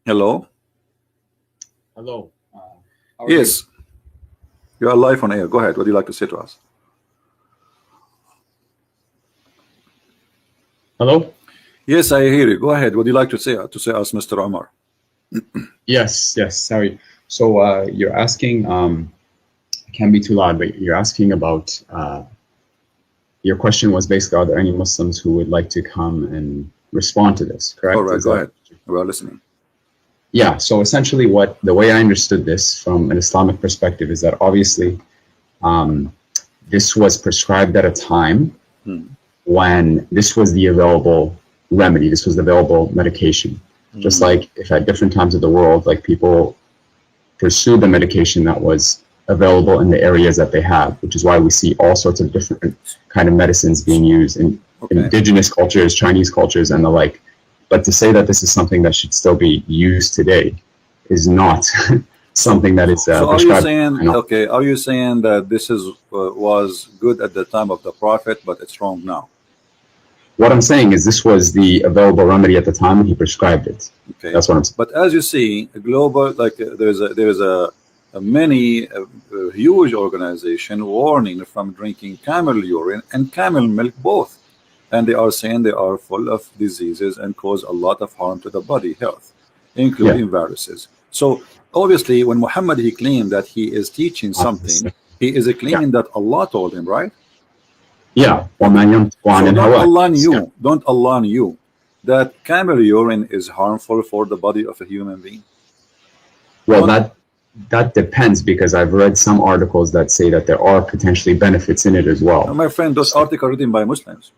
Hello? Hello. How are Yes, you are live on air. Go ahead. What do you like to say to us? Hello? Yes, I hear you. Go ahead. What do you like to say us, Mr. Omar? Yes, sorry. So you're asking, it can't be too loud, but you're asking about, your question was basically, are there any Muslims who would like to come and respond to this, correct? All right, go ahead. We are listening. Yeah, so essentially the way I understood this from an Islamic perspective is that obviously this was prescribed at a time when this was the available remedy, this was the available medication. Just like if at different times of the world, like people pursued the medication that was available in the areas that they have, which is why we see all sorts of different kind of medicines being used in indigenous cultures, Chinese cultures, and the like. But to say that this is something that should still be used today is not something that is So are you saying, okay, are you saying that this is was good at the time of the Prophet, but it's wrong now? What I'm saying is this was the available remedy at the time when he prescribed it. Okay, that's what I'm saying. But as you see, a global, like there's a huge organization warning from drinking camel urine and camel milk both, and they are saying they are full of diseases and cause a lot of harm to the body health, including viruses. So obviously, when Muhammad he claimed that he is teaching something, he is claiming that Allah told him, right? Yeah. So don't Allah knew that camel urine is harmful for the body of a human being? Well, that depends, because I've read some articles that say that there are potentially benefits in it as well. My friend, those articles written by Muslims.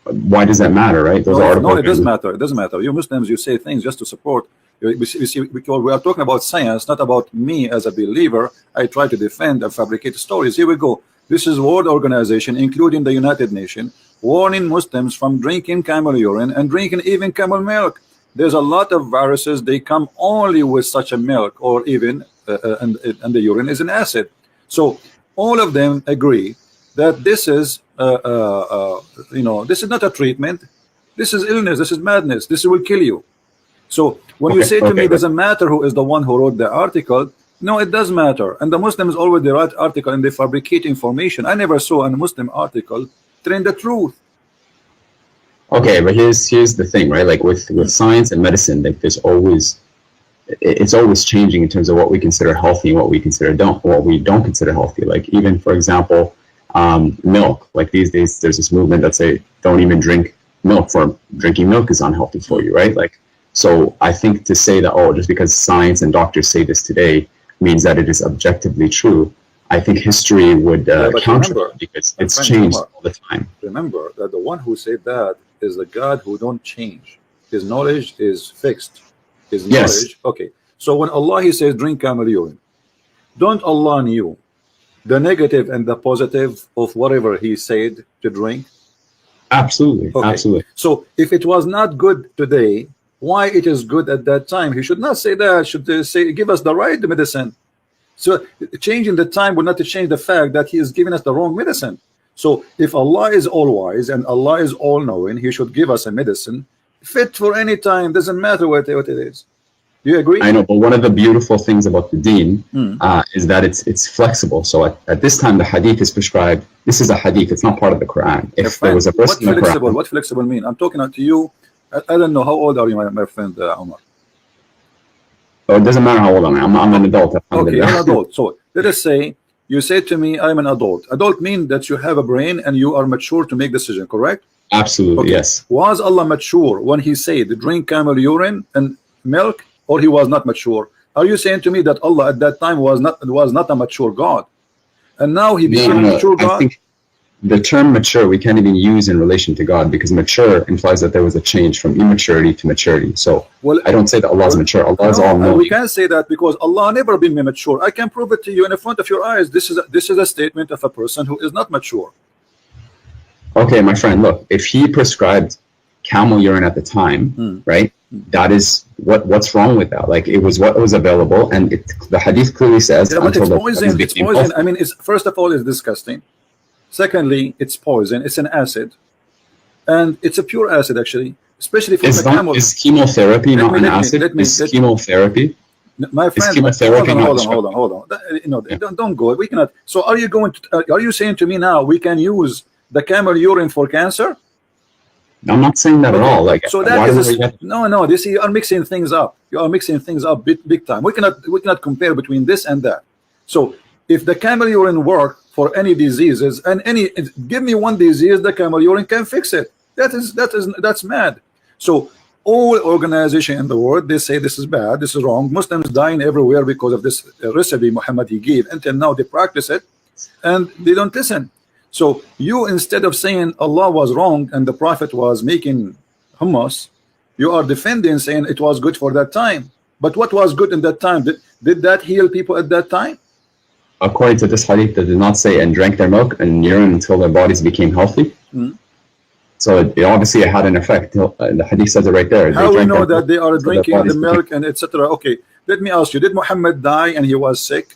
Why does that matter, right? Those articles. No, it doesn't matter. It doesn't matter. You Muslims, you say things just to support. We are talking about science, not about me as a believer. I try to defend and fabricate stories. Here we go. This is World Organization, including the United Nations, warning Muslims from drinking camel urine and drinking even camel milk. There's a lot of viruses. They come only with such a milk, or even and the urine is an acid. So all of them agree that this is this is not a treatment. This is illness. This is madness. This will kill you. So when you say to me, it doesn't matter who is the one who wrote the article, no, it does matter. And the Muslims always write article and they fabricate information. I never saw a Muslim article telling the truth. Okay, but here's the thing, right? Like with science and medicine, like it's always changing in terms of what we consider healthy and what we don't consider healthy. Like even, for example, milk. Like these days, there's this movement that say don't even drink milk, for drinking milk is unhealthy for you, right? Like, so I think to say that, oh, just because science and doctors say this today means that it is objectively true, I think history would counter that, because it's changed all the time. Remember that the one who said that is the God who don't change. His knowledge is fixed. His knowledge, okay. So when Allah he says drink camel urine, don't Allah knew the negative and the positive of whatever he said to drink? Absolutely, absolutely. So if it was not good today, why it is good at that time? He should not say that. Should say give us the right medicine. So changing the time will not change the fact that he is giving us the wrong medicine. So if Allah is all wise and Allah is all knowing, he should give us a medicine fit for any time. Doesn't matter what it is. Do you agree? I know, but one of the beautiful things about the deen is that it's flexible. So at this time, the hadith is prescribed. This is a hadith. It's not part of the Qur'an. If there was a verse in the Quran, what flexible mean? I'm talking to you. I don't know how old are you, my friend Omar? Oh, it doesn't matter how old I am. I'm an adult. Okay, you're an adult. So let us say you say to me, I'm an adult. Adult mean that you have a brain and you are mature to make decision. Correct? Absolutely, yes. Was Allah mature when he said drink camel urine and milk? Or he was not mature? Are you saying to me that Allah at that time was not a mature God, and now he became a mature God? I think the term mature we can't even use in relation to God, because mature implies that there was a change from immaturity to maturity. So I don't say that Allah is mature. Allah is all knowing. We can't say that because Allah never been mature. I can prove it to you in front of your eyes. This is a statement of a person who is not mature. Okay, my friend, look, if he prescribed camel urine at the time, right? That is what's wrong with that? Like, it was what was available, and the hadith clearly says but it's poison. It's poison. I mean, it's first of all, it's disgusting. Secondly, it's poison. It's an acid, and it's a pure acid actually. especially for the camel. Is chemotherapy not an acid? Is chemotherapy? My friend, hold on. Don't go. We cannot. So are you going to? Are you saying to me now we can use the camel urine for cancer? I'm not saying that at all. Like, so that is no. This you are mixing things up. You are mixing things up big time. We cannot compare between this and that. So if the camel urine work for any diseases and give me one disease, the camel urine can fix it. That's mad. So all organization in the world, they say this is bad, this is wrong. Muslims dying everywhere because of this recipe Muhammad he gave. Until now they practice it and they don't listen. So you, instead of saying Allah was wrong and the Prophet was making hummus, you are defending, saying it was good for that time. But what was good in that time? Did that heal people at that time? According to this hadith, they did not say and drank their milk and urine until their bodies became healthy. So it obviously had an effect. The hadith says it right there. How we know that they are drinking the milk and etc.? Okay, let me ask you, did Muhammad die and he was sick?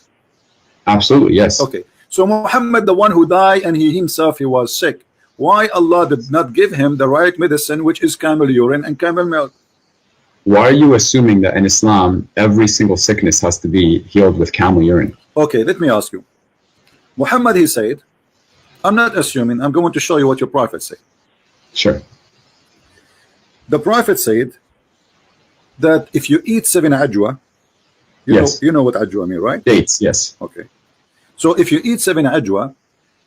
Absolutely, yes. Okay, so Muhammad, the one who died and he himself he was sick, why Allah did not give him the right medicine, which is camel urine and camel milk? Why are you assuming that in Islam every single sickness has to be healed with camel urine? Okay, let me ask you. Muhammad, he said, I'm not assuming, I'm going to show you what your prophet said. Sure. The prophet said that if you eat 7 ajwa, you know what ajwa mean, right? Dates, yes. Okay. So if you eat 7 ajwa,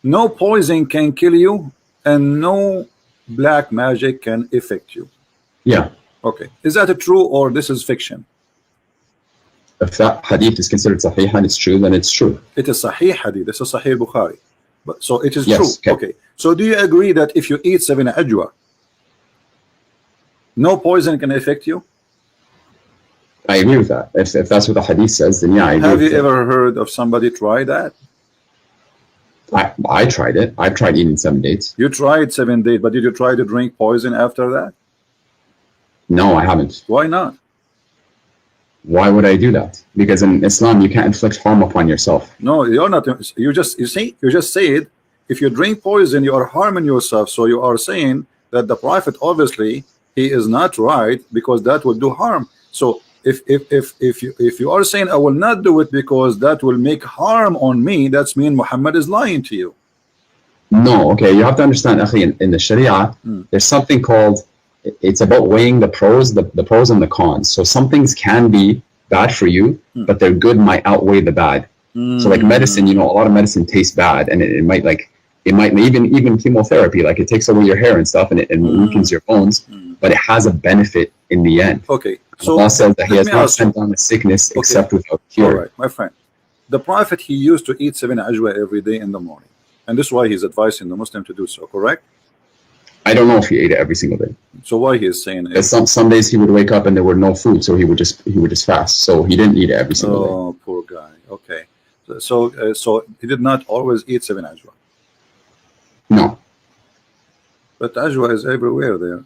no poison can kill you and no black magic can affect you. Yeah. Okay. Is that true or this is fiction? If that hadith is considered sahih and it's true, then it's true. It is sahih hadith. This is sahih Bukhari. But so it is true. Okay. So do you agree that if you eat 7 ajwa, no poison can affect you? I agree with that. If that's what the hadith says, then yeah, I agree. Have you ever heard of somebody try that? I tried it. I've tried eating 7 dates. You tried 7 dates, but did you try to drink poison after that? No, I haven't. Why not? Why would I do that? Because in Islam you can't inflict harm upon yourself. No, you're not. You just said if you drink poison you are harming yourself. So you are saying that the Prophet obviously he is not right because that will do harm. So if you are saying I will not do it because that will make harm on me, that's mean Muhammad is lying to you. No, okay, you have to understand, akhi, in the Sharia, there's something called, it's about weighing the pros, the pros and the cons. So some things can be bad for you, but their good might outweigh the bad. So like medicine, a lot of medicine tastes bad, and it might even chemotherapy, like it takes away your hair and stuff, and it weakens your bones, but it has a benefit in the end. Okay, so Allah says that He has not sent down a sickness except without cure. All right, my friend. The Prophet he used to eat 7 ajwa every day in the morning, and this is why he's advising the Muslim to do so. Correct? I don't know if he ate it every single day. So why he is saying it? Some days he would wake up and there were no food, so he would just fast. So he didn't eat it every single day. Oh, poor guy. Okay, so he did not always eat 7 ajwa. No. But ajwa is everywhere there.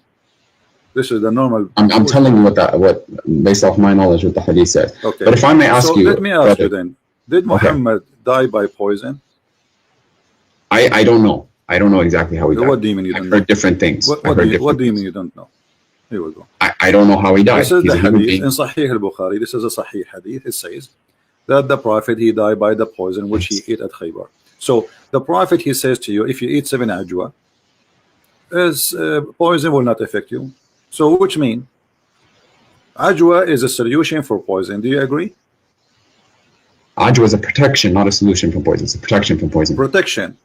This is the normal. I'm telling you what based off my knowledge what the hadith says. Okay. But if I may ask you, let me ask you then: did Muhammad die by poison? I don't know. I don't know exactly how he died. What do you mean you don't know? I've heard different things. What do you mean you don't know? Here we go. I don't know how he died. This is the hadith in Sahih al-Bukhari. This is a Sahih hadith. It says that the Prophet he died by the poison which he ate at Khaybar. So the Prophet he says to you, if you eat 7 ajwa, poison will not affect you. So which mean ajwa is a solution for poison. Do you agree? Ajwa is a protection, not a solution from poison. It's a protection from poison. Protection.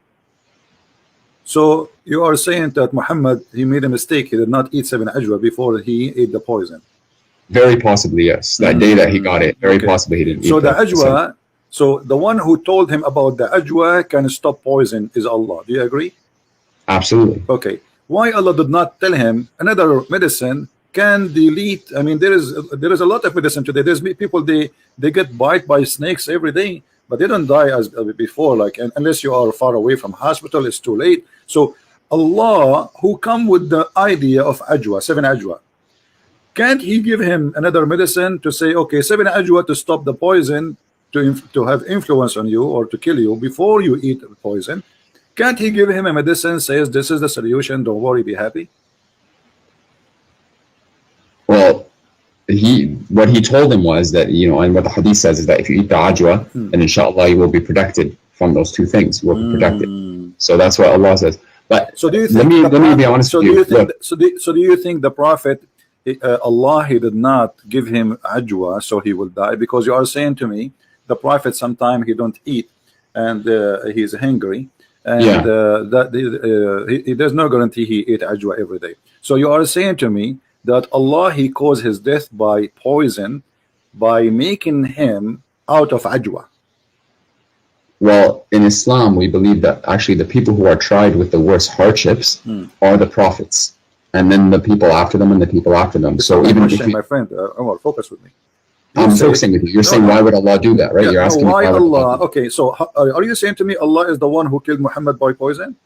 So you are saying that Muhammad he made a mistake. He did not eat 7 ajwa before he ate the poison. Very possibly, yes. That day that he got it, very possibly he didn't eat. So the ajwa, so the one who told him about the ajwa can stop poison is Allah. Do you agree? Absolutely. Okay. Why Allah did not tell him another medicine can delete? I mean, there is a lot of medicine today. There's people they get bite by snakes every day, but they don't die as before. Like unless you are far away from hospital, it's too late. So Allah, who come with the idea of ajwa, 7 ajwa, can't He give him another medicine to say, okay, 7 ajwa to stop the poison, to have influence on you or to kill you before you eat the poison? Can't He give him a medicine says this is the solution, don't worry, be happy? what he told him was that, you know, and what the hadith says is that if you eat the ajwa, then inshallah you will be protected from those two things. You will be protected. So that's what Allah says. But so do you think let me be honest with you. So do you think the Prophet, Allah, he did not give him ajwa so he will die? Because you are saying to me the Prophet sometime he don't eat and he's hungry, and there's no guarantee he ate ajwa every day. So you are saying to me that Allah, he caused his death by poison, by making him out of ajwa. Well, in Islam, we believe that actually the people who are tried with the worst hardships are the prophets, and then the people after them, and the people after them. So even if my friend, Omar, focus with me. I'm focusing with you. You're saying, why would Allah do that, right? Yeah, You're asking why Allah? Okay, so are you saying to me Allah is the one who killed Muhammad by poison?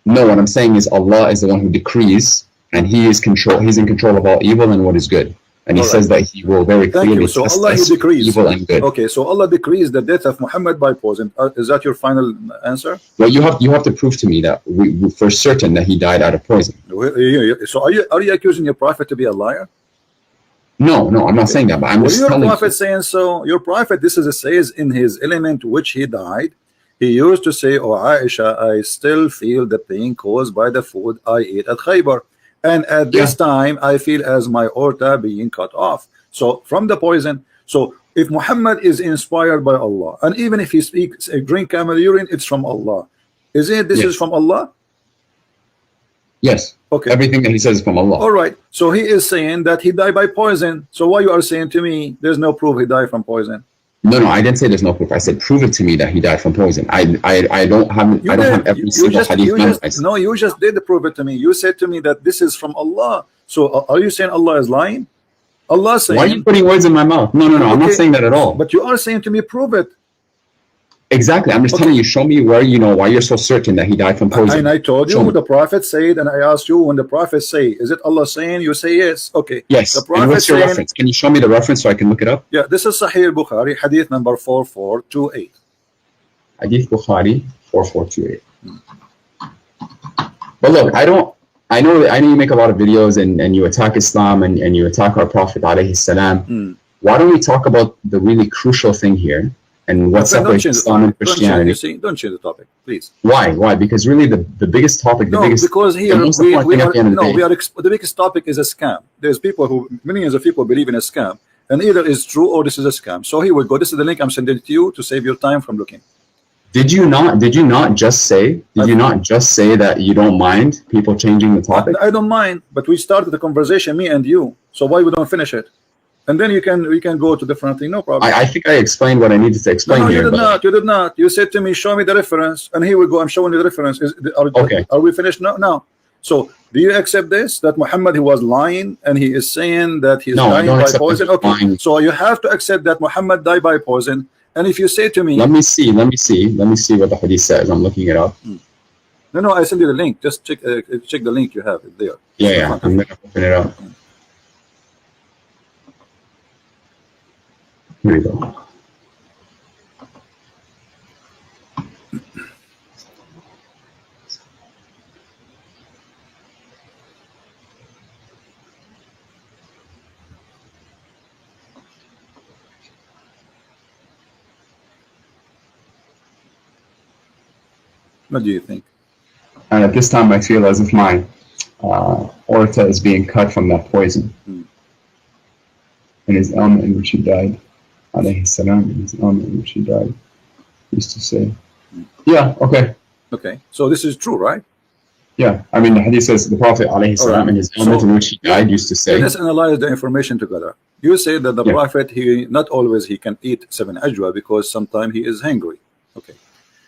No, what I'm saying is Allah is the one who decrees, and He is control. He's in control of all evil and what is good. And He says that He will very clearly so test Allah, us He decrees evil and good. Okay, so Allah decrees the death of Muhammad by poison. Is that your final answer? Well, you have to prove to me that we for certain that he died out of poison. So are you accusing your prophet to be a liar? No, I'm not saying that, but I'm just telling you. Your prophet saying so. Your prophet, this is says in his element which he died. He used to say, "Oh Aisha, I still feel the pain caused by the food I ate at Khaybar, and at this time I feel as my aorta being cut off." So from the poison. So if Muhammad is inspired by Allah, and even if he speaks, drink camel urine, it's from Allah. Isn't it? This is from Allah. Yes. Okay. Everything that he says is from Allah. All right. So he is saying that he died by poison. So why you are saying to me there's no proof he died from poison? No, I didn't say there's no proof. I said prove it to me that he died from poison. I don't have every single hadith memorized. No, you just did prove it to me. You said to me that this is from Allah. So are you saying Allah is lying? Allah saying. Why are you putting words in my mouth? No, I'm not saying that at all. But you are saying to me, prove it. Exactly. I'm just telling you, show me where, you know, why you're so certain that he died from poison. And I told you the Prophet said, and I asked you when the Prophet say, is it Allah saying? You say yes. Okay. Yes. The Prophet and what's your reference? Can you show me the reference so I can look it up? Yeah, this is Sahih Bukhari, hadith number 4428. Hadith Bukhari 4428. But look, I know you make a lot of videos and you attack Islam and you attack our Prophet alayhi salam. Why don't we talk about the really crucial thing here? And what separates Islam and Christianity? Don't change the topic, please. Why? Because really the biggest topic, because here the biggest topic is a scam. There's people who, millions of people believe in a scam, and either is true or this is a scam. So here we go. This is the link I'm sending to you to save your time from looking. Did you not just say that you don't mind people changing the topic? I don't mind, but we started the conversation, me and you. So why we don't finish it? And then we can go to different thing, no problem. I think I explained what I needed to explain here. You did not. You said to me, show me the reference, and here we go. I'm showing you the reference. Okay. Are we finished now? No. So do you accept this? That Muhammad, he was lying, and he is saying that he's dying by poison? Okay. Lying. So you have to accept that Muhammad died by poison. And if you say to me, let me see what the hadith says. I'm looking it up. No, I send you the link. Just check the link you have it there. Yeah. I'm gonna open it up. Here we go. What do you think? And at this time, I feel as if my aorta is being cut from that poison. In his ailment in which he died, alayhi salam, in his ailment in which he died, used to say, yeah, okay. Okay, so this is true, right? Yeah, I mean, the hadith says the Prophet alayhi salam, in his ailment in which he died, used to say. Let's analyze the information together. You say that the Prophet, he not always he can eat 7 ajwa because sometimes he is hungry. Okay.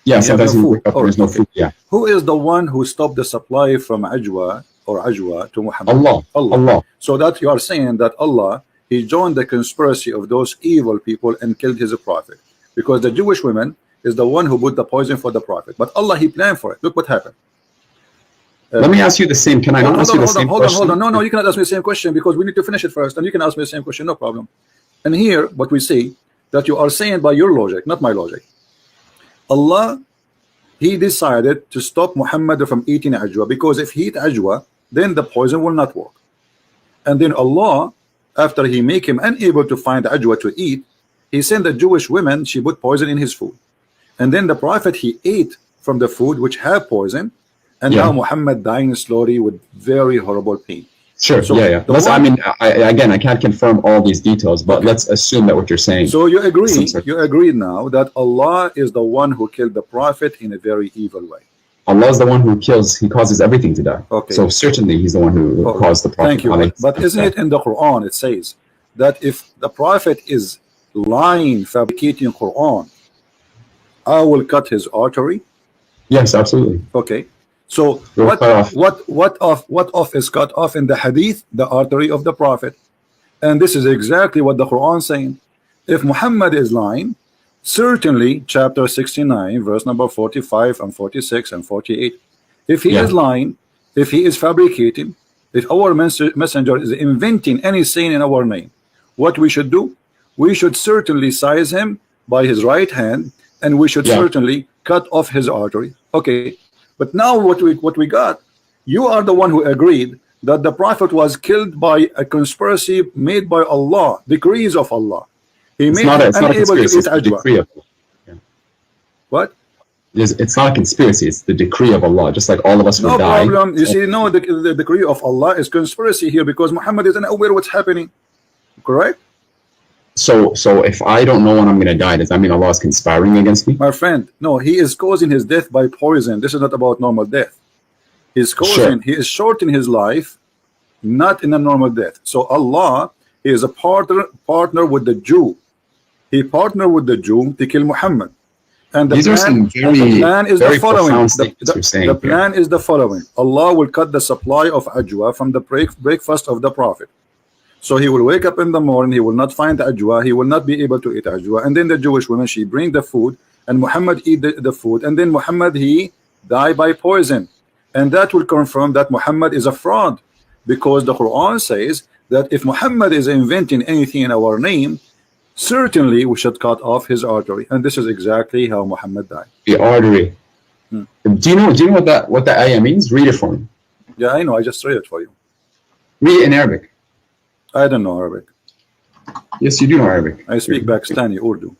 Yeah, sometimes there's no food. Yeah. Who is the one who stopped the supply from ajwa to Muhammad? Allah. So that you are saying that Allah, he joined the conspiracy of those evil people and killed his prophet, because the Jewish woman is the one who put the poison for the prophet, but Allah, he planned for it. Look what happened. Let me ask you the same. Can I not ask you the same question? Hold on. No, you cannot ask me the same question because we need to finish it first, and you can ask me the same question, no problem. And here, what we see, that you are saying by your logic, not my logic. Allah, he decided to stop Muhammad from eating ajwa, because if he eat ajwa, then the poison will not work. And then Allah, after he make him unable to find ajwa to eat, he sent a Jewish woman, she put poison in his food. And then the Prophet, he ate from the food which had poison, and now Muhammad dying slowly with very horrible pain. Sure. So I mean, again, I can't confirm all these details, but let's assume that what you're saying. So you agree now that Allah is the one who killed the Prophet in a very evil way. Allah is the one who kills, he causes everything to die. Okay. So certainly he's the one who caused the Prophet. Thank you. But isn't it in the Quran, it says that if the Prophet is lying, fabricating Quran, I will cut his artery? Yes, absolutely. Okay. So what is cut off in the hadith? The artery of the Prophet. And this is exactly what the Quran is saying. If Muhammad is lying, certainly chapter 69 verse number 45 and 46 and 48, if he is lying, if he is fabricating, if our messenger is inventing any saying in our name, what we should do? We should certainly seize him by his right hand, and we should certainly cut off his artery. Okay, but now what we got, you are the one who agreed that the Prophet was killed by a conspiracy made by Allah, decrees of Allah. He made him unable to eat ajwa. What? It's not a conspiracy, it's the decree of Allah, just like all of us will die. No problem. You see, no, the decree of Allah is conspiracy here because Muhammad is unaware what's happening. Correct? So if I don't know when I'm going to die, does that mean Allah is conspiring against me? My friend, no, he is causing his death by poison. This is not about normal death. He's causing, he is shortening his life, not in a normal death. So Allah, he is a partner with the Jew. He partnered with the Jew to kill Muhammad. And the plan is the following. The plan is the following. Allah will cut the supply of ajwa from the breakfast of the Prophet. So he will wake up in the morning, he will not find ajwa, he will not be able to eat ajwa. And then the Jewish woman, she bring the food, and Muhammad eat the food. And then Muhammad, he die by poison. And that will confirm that Muhammad is a fraud. Because the Quran says that if Muhammad is inventing anything in our name, certainly we should cut off his artery. And this is exactly how Muhammad died. The artery. Do you know what that ayah means? Read it for me. Yeah, I know. I just read it for you. Read it in Arabic. I don't know Arabic. Yes, you do know Arabic. I speak Pakistani Urdu.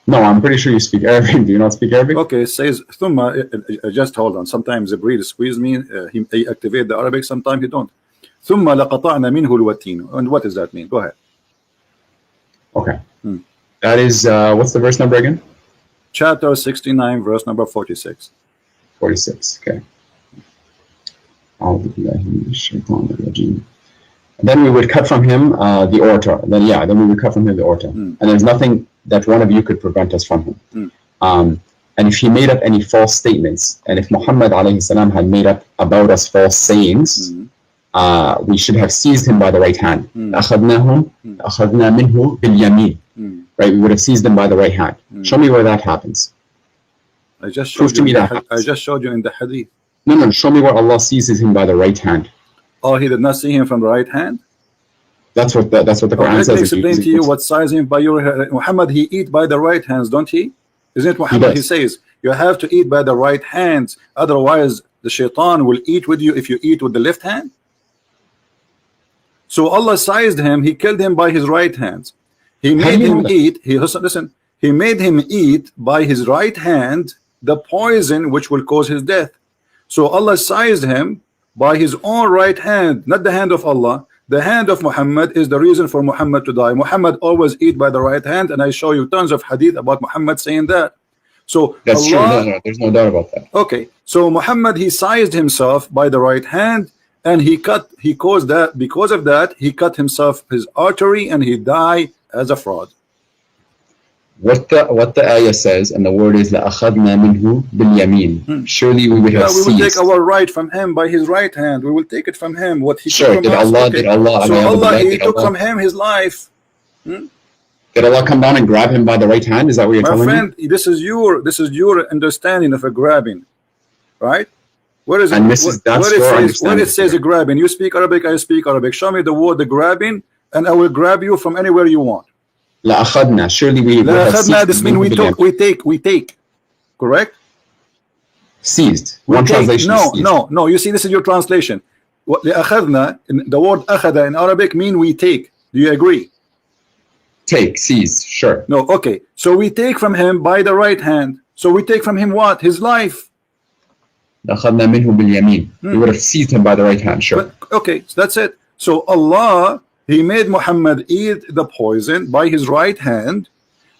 No, I'm pretty sure you speak Arabic. Do you not speak Arabic? Okay, it says Thumma. Just hold on. Sometimes the breed squeeze me. He activate the Arabic. Sometimes he don't. Thumma laqata'na minhu alwatin. And what does that mean? Go ahead. Okay. That is what's the verse number again? Chapter 69, verse number 46. 46. Okay. Then we would cut from him the aorta. Then we would cut from him the aorta. And there's nothing that one of you could prevent us from him. And if he made up any false statements, and if Muhammad alayhi salam had made up about us false sayings, we should have seized him by the right hand. Right? We would have seized him by the right hand. Show me where that happens. I just showed you in the hadith. No, show me where Allah seizes him by the right hand. Oh, he did not see him from the right hand? That's what the Quran says. Let me explain to you what sizing by your Muhammad, he eat by the right hands, don't he? Isn't it Muhammad? He says you have to eat by the right hands, otherwise the shaitan will eat with you if you eat with the left hand. So Allah sized him, he killed him by his right hands. He made him eat, he made him eat by his right hand the poison which will cause his death. So Allah sized him by his own right hand, not the hand of Allah. The hand of Muhammad is the reason for Muhammad to die. Muhammad always eat by the right hand, and I show you tons of hadith about Muhammad saying that. So that's Allah, true. No, there's no doubt about that. Okay, so Muhammad, he sized himself by the right hand, and he caused that. Because of that, he cut himself his artery, and he died as a fraud. What the ayah says, and the word is لَأَخَذْنَا مِنْهُ بِالْيَمِينَ. Surely we would have seized. We will take our right from him by his right hand. We will take it from him. What he took from us. Did Allah he took from him his life. Did Allah come down and grab him by the right hand? Is that what you're telling me? My friend, this is your understanding of a grabbing, right? Where is it? And where it says a grabbing? You speak Arabic, I speak Arabic. Show me the word the grabbing, and I will grab you from anywhere you want. لأخذنا. Surely we this means we take. Correct? Seized. One translation. No. You see, this is your translation. لأخذنا, the word أخذ in Arabic mean we take. Do you agree? Take, seize, sure. No, okay. So we take from him by the right hand. So we take from him what? His life. أخذنا منه باليمين. We would have seized him by the right hand, sure. But, okay, so that's it. So Allah, He made Muhammad eat the poison by his right hand,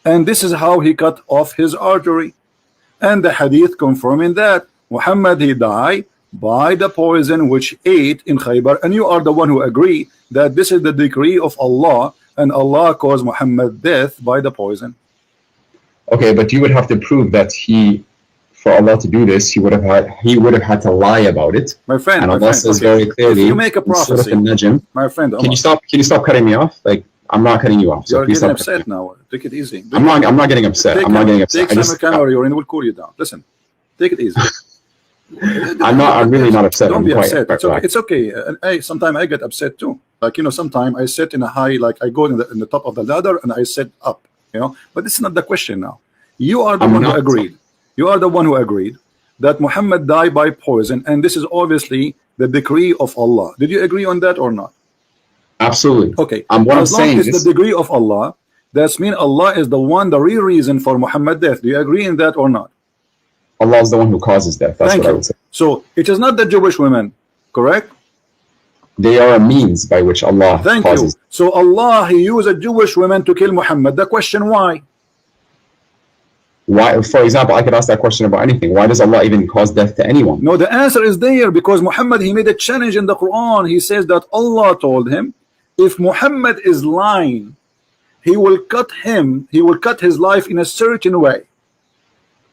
and this is how he cut off his artery. And the hadith confirming that Muhammad, he died by the poison which ate in Khaybar, and you are the one who agree that this is the decree of Allah, and Allah caused Muhammad death by the poison. Okay, but you would have to prove that for Allah to do this, he would have had to lie about it. My friend, and Allah says very clearly, if you make a prophecy, my friend, can you stop cutting me off? Like, I'm not cutting you off. So you're getting upset now. Take it easy. I'm not getting upset. I'm not getting upset. Take some camera, or we'll cool you down. Listen, take it easy. I'm really not upset. Don't be upset. It's okay. Sometimes I get upset too. Like, sometimes I sit in a high, like I go in the top of the ladder and I sit up. But this is not the question now. You are the one who agreed. You are the one who agreed that Muhammad died by poison, and this is obviously the decree of Allah. Did you agree on that or not? Absolutely. Okay. What I'm saying is the decree of Allah. That means Allah is the real reason for Muhammad's death. Do you agree in that or not? Allah is the one who causes death. That's what I would say. So it is not the Jewish women, correct? They are a means by which Allah causes. So Allah, He used a Jewish woman to kill Muhammad. The question, why? Why? For example, I could ask that question about anything. Why does Allah even cause death to anyone? No, the answer is there, because Muhammad, he made a challenge in the Qur'an. He says that Allah told him, if Muhammad is lying, he will cut his life in a certain way.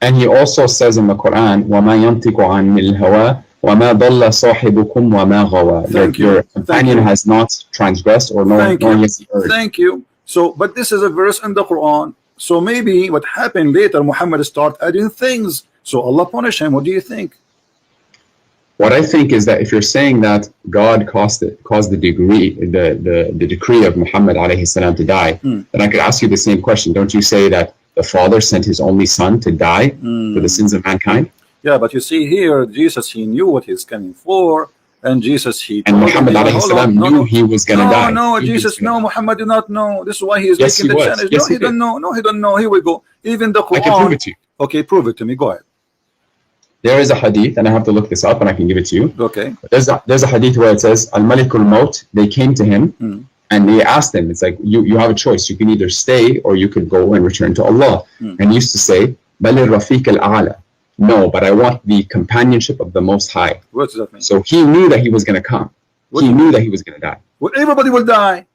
And he also says in the Quran, وَمَا يَنْطِقُ عَنِ الْهَوَىٰ وَمَا ضَلَّ صَاحِبُكُمْ وَمَا غَوَىٰ. Your companion has not transgressed or nor has he erred. Thank you. So, but this is a verse in the Quran. So maybe what happened later, Muhammad start adding things. So Allah punish him. What do you think? What I think is that if you're saying that God caused the decree of Muhammad alayhi salam to die, then I could ask you the same question. Don't you say that the Father sent his only Son to die for the sins of mankind? Yeah, but you see here, Jesus, he knew what he's coming for, and Jesus, and Muhammad alayhi salam knew he was going to die. No, Jesus, no, Muhammad did not know. This is why he is making the challenge. Yes, no, he don't know. No, he don't know. Here we go. Even the Quran. I can prove it to you. Okay, prove it to me. Go ahead. There is a hadith, and I have to look this up, and I can give it to you. Okay. There's a hadith where it says, Al-Malikul Maut, they came to him, and they asked him, it's like, you have a choice. You can either stay, or you could go and return to Allah. And he used to say, Bali Rafiq al-A'la. No, but I want the companionship of the Most High. What does that mean? So he knew that he was going to come. He knew that he was going to die. Well, everybody will die.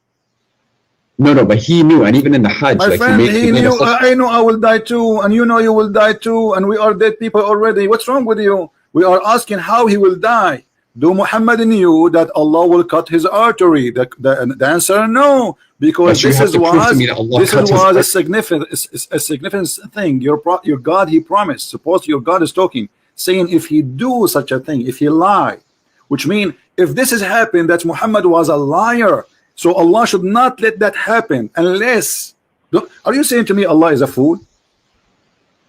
No, but he knew, and even in the Hajj, my friend, he knew. I know I will die too, and you know you will die too, and we are dead people already. What's wrong with you? We are asking how he will die. Do Muhammad knew that Allah will cut his artery? The answer, no, because this was a significant thing. Your God, He promised. Suppose your God is talking, saying if he do such a thing, if he lie, which means if this has happened, that Muhammad was a liar. So Allah should not let that happen unless. Are you saying to me Allah is a fool?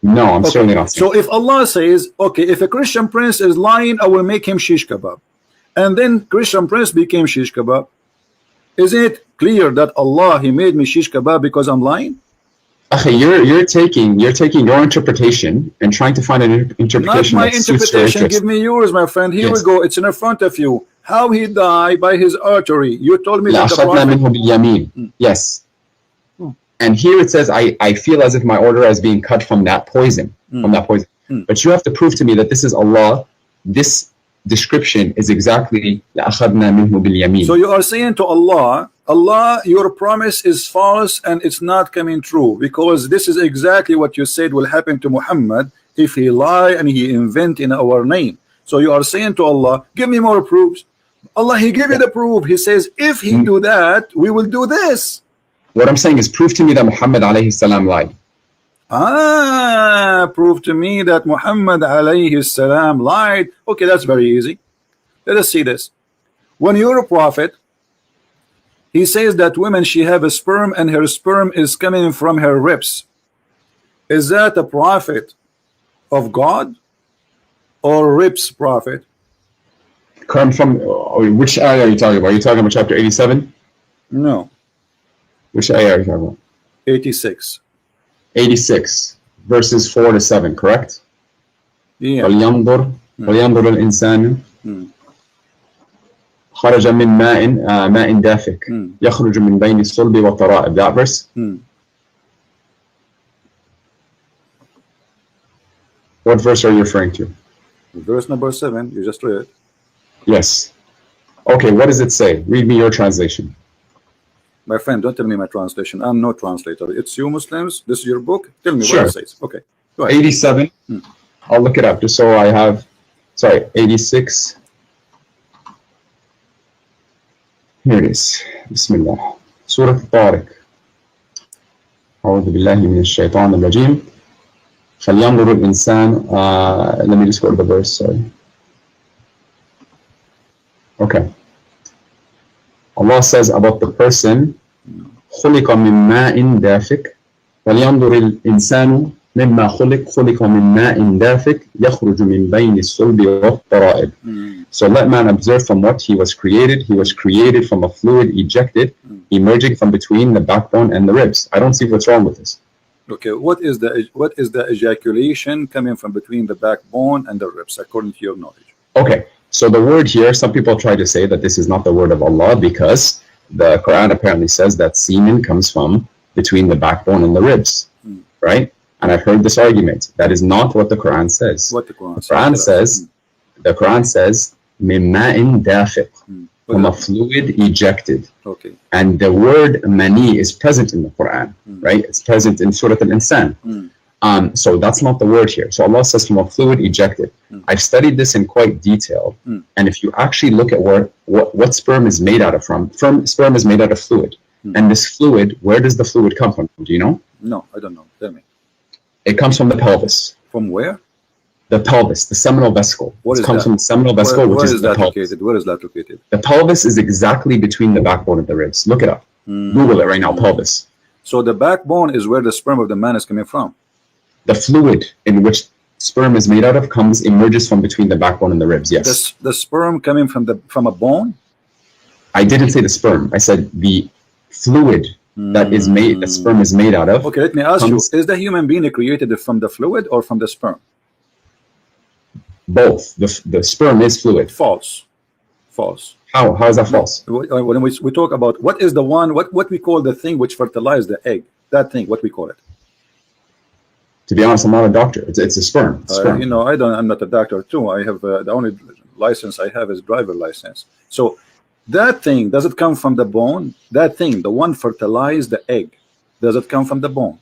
No, I'm certainly not saying. So if Allah says, okay, if a Christian prince is lying, I will make him shish kebab, and then Christian prince became shish kebab, is it clear that Allah, He made me shish kebab because I'm lying? Okay, you're taking your interpretation and trying to find an interpretation. Not my interpretation. Give me yours, my friend. Here we go. It's in front of you. How he died by his artery. You told me that the Prophet. Yes. And here it says, I feel as if my order is being cut from that poison. But you have to prove to me that this is Allah. This description is exactly So you are saying to Allah, Allah, your promise is false and it's not coming true, because this is exactly what you said will happen to Muhammad if he lie and he invent in our name. So you are saying to Allah, give me more proofs. Allah, He gave you the proof. He says, if he do that, we will do this. What I'm saying is, prove to me that Muhammad alayhi salam lied. Prove to me that Muhammad alayhi salam lied. Okay, that's very easy. Let us see this. When you're a prophet, he says that women, she have a sperm and her sperm is coming from her ribs. Is that a prophet of God or ribs prophet? Come from which ayah are you talking about? Are you talking about chapter 87? No. Which ayah are you talking about? 86. 86, verses 4 to 7, correct? Yeah. فلينظر الإنسان خرج من ماء دافق يخرج من بين الصلب والترائب. That verse? What verse are you referring to? Verse number 7, you just read. Yes. Okay, what does it say? Read me your translation. My friend, don't tell me my translation. I'm no translator. It's you Muslims. This is your book. Tell me Sure. what it says. Okay. Go ahead. 87. I'll look it up just so I have. Sorry, 86. Here it is. Bismillah. Surah Al-Tariq. أعوذ بالله من الشيطان الرجيم. فلينظر الإنسان. Let me just go to the verse. Sorry. Okay. Allah says about the person خلق من ماء دافق فلينظر الإنسان مما خلق من ماء دافق يخرج من بين الصلب والترائب. So let man observe from what he was created. He was created from a fluid ejected, emerging from between the backbone and the ribs. I don't see what's wrong with this. Okay, what is the ejaculation coming from between the backbone and the ribs, according to your knowledge? Okay, so the word here, some people try to say that this is not the word of Allah because the Qur'an apparently says that semen comes from between the backbone and the ribs, right? And I've heard this argument. That is not what the Qur'an says. What the Qur'an says? The Qur'an says, "Min ma'in dafiq," from a fluid ejected. Okay. And the word mani is present in the Qur'an, right? It's present in Surah Al-Insan. So that's not the word here. So Allah says from a fluid ejected. I've studied this in quite detail. And if you actually look at what sperm is made out of sperm is made out of fluid. And this fluid, where does the fluid come from? Do you know? No, I don't know. Tell me. It comes from the pelvis. From where? The pelvis, the seminal vesicle. What comes from the seminal vesicle, which is the pelvis. Located? Where is that located? The pelvis is exactly between the backbone and the ribs. Look it up. Google it right now, pelvis. So the backbone is where the sperm of the man is coming from. The fluid in which sperm is made out of emerges from between the backbone and the ribs. Yes. The sperm coming from a bone? I didn't say the sperm. I said the fluid that sperm is made out of. Okay, let me ask you: is the human being created from the fluid or from the sperm? Both. The sperm is fluid. False. False. How is that false? When we talk about what is the one, what we call the thing which fertilizes the egg, that thing, what we call it? To be honest, I'm not a doctor. It's a sperm. You know, I'm not a doctor too. I have the only license I have is driver license. So that thing, does it come from the bone? That thing, the one fertilized the egg, does it come from the bone?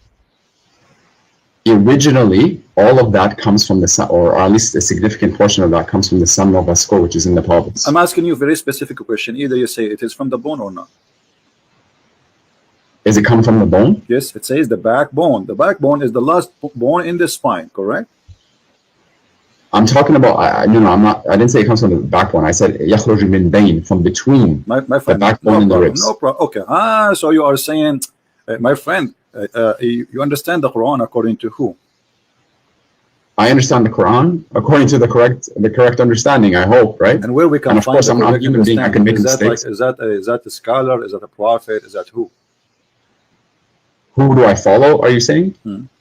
Originally, all of that comes from or at least a significant portion of that comes from the seminal vesicle, which is in the pelvis. I'm asking you a very specific question. Either you say it is from the bone or not. Is it come from the bone? Yes, it says the backbone. The backbone is the last bone in the spine, correct? I'm talking about, I didn't say it comes from the backbone. I said يخرج من بين, from between my friend, the backbone and the ribs. No problem. Okay. So you are saying, my friend, you understand the Quran according to who? I understand the Quran according to the correct understanding, I hope, right? And where we can and of find course, I'm not human being. I can make mistakes. Is that a scholar? Is that a prophet? Is that who? Who do I follow? Are you saying?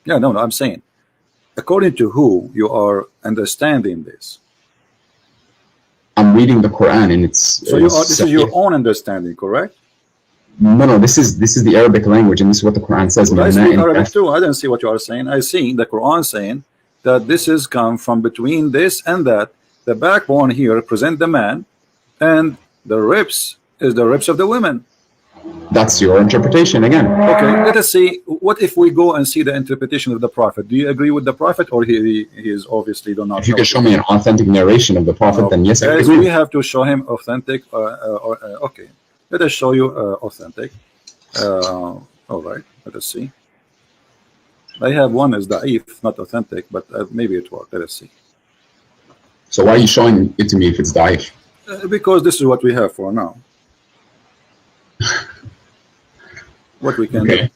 Yeah, no, I'm saying, according to who you are understanding this. I'm reading the Quran, and it's so this is your own understanding, correct? No, this is the Arabic language, and this is what the Quran says. Well, I speak Arabic too. I don't see what you are saying. I see the Quran saying that this is come from between this and that. The backbone here represent the man, and the ribs is the ribs of the women. That's your interpretation again. Okay, let us see. What if we go and see the interpretation of the Prophet? Do you agree with the Prophet, or he is obviously do not? If you can show me an authentic narration of the Prophet, then yes, I agree. We have to show him authentic. Okay, let us show you authentic. All right, let us see. I have one is da'if, not authentic, but maybe it worked. Let us see. So why are you showing it to me if it's da'if? Because this is what we have for now. What we can do.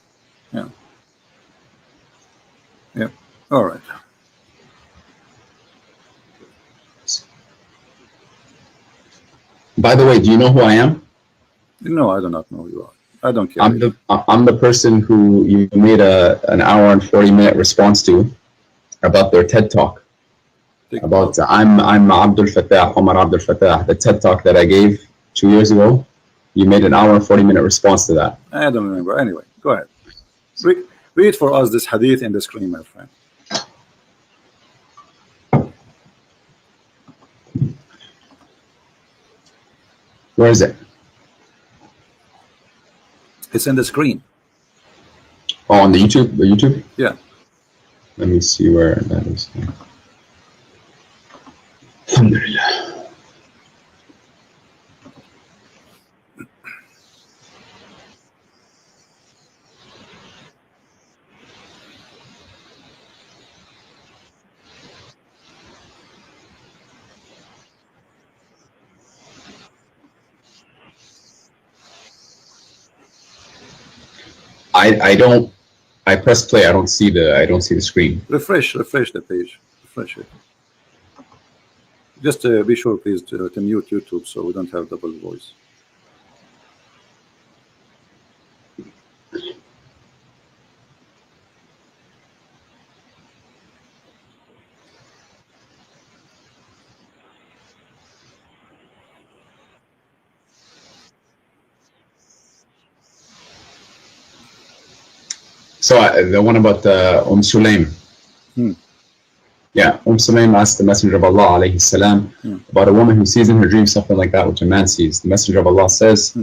Yeah. All right. By the way, do you know who I am? No, I do not know who you are. I don't care. I'm the person who you made an hour and 40-minute response to about their TED Talk. About I'm Abdul Fattah, Omar Abdul Fattah, the TED Talk that I gave 2 years ago. You made an hour and 40-minute response to that. I don't remember. Anyway, go ahead. Read for us this hadith in the screen, my friend. Where is it? It's in the screen. Oh, on the YouTube? The YouTube? Yeah. Let me see where that is. Alhamdulillah. I press play. I don't see the screen. Refresh the page. Refresh it. Just be sure, please, to mute YouTube so we don't have double voice. So the one about Sulaim. Yeah, Sulaim asked the Messenger of Allah alayhi salam about a woman who sees in her dream something like that which a man sees. The Messenger of Allah says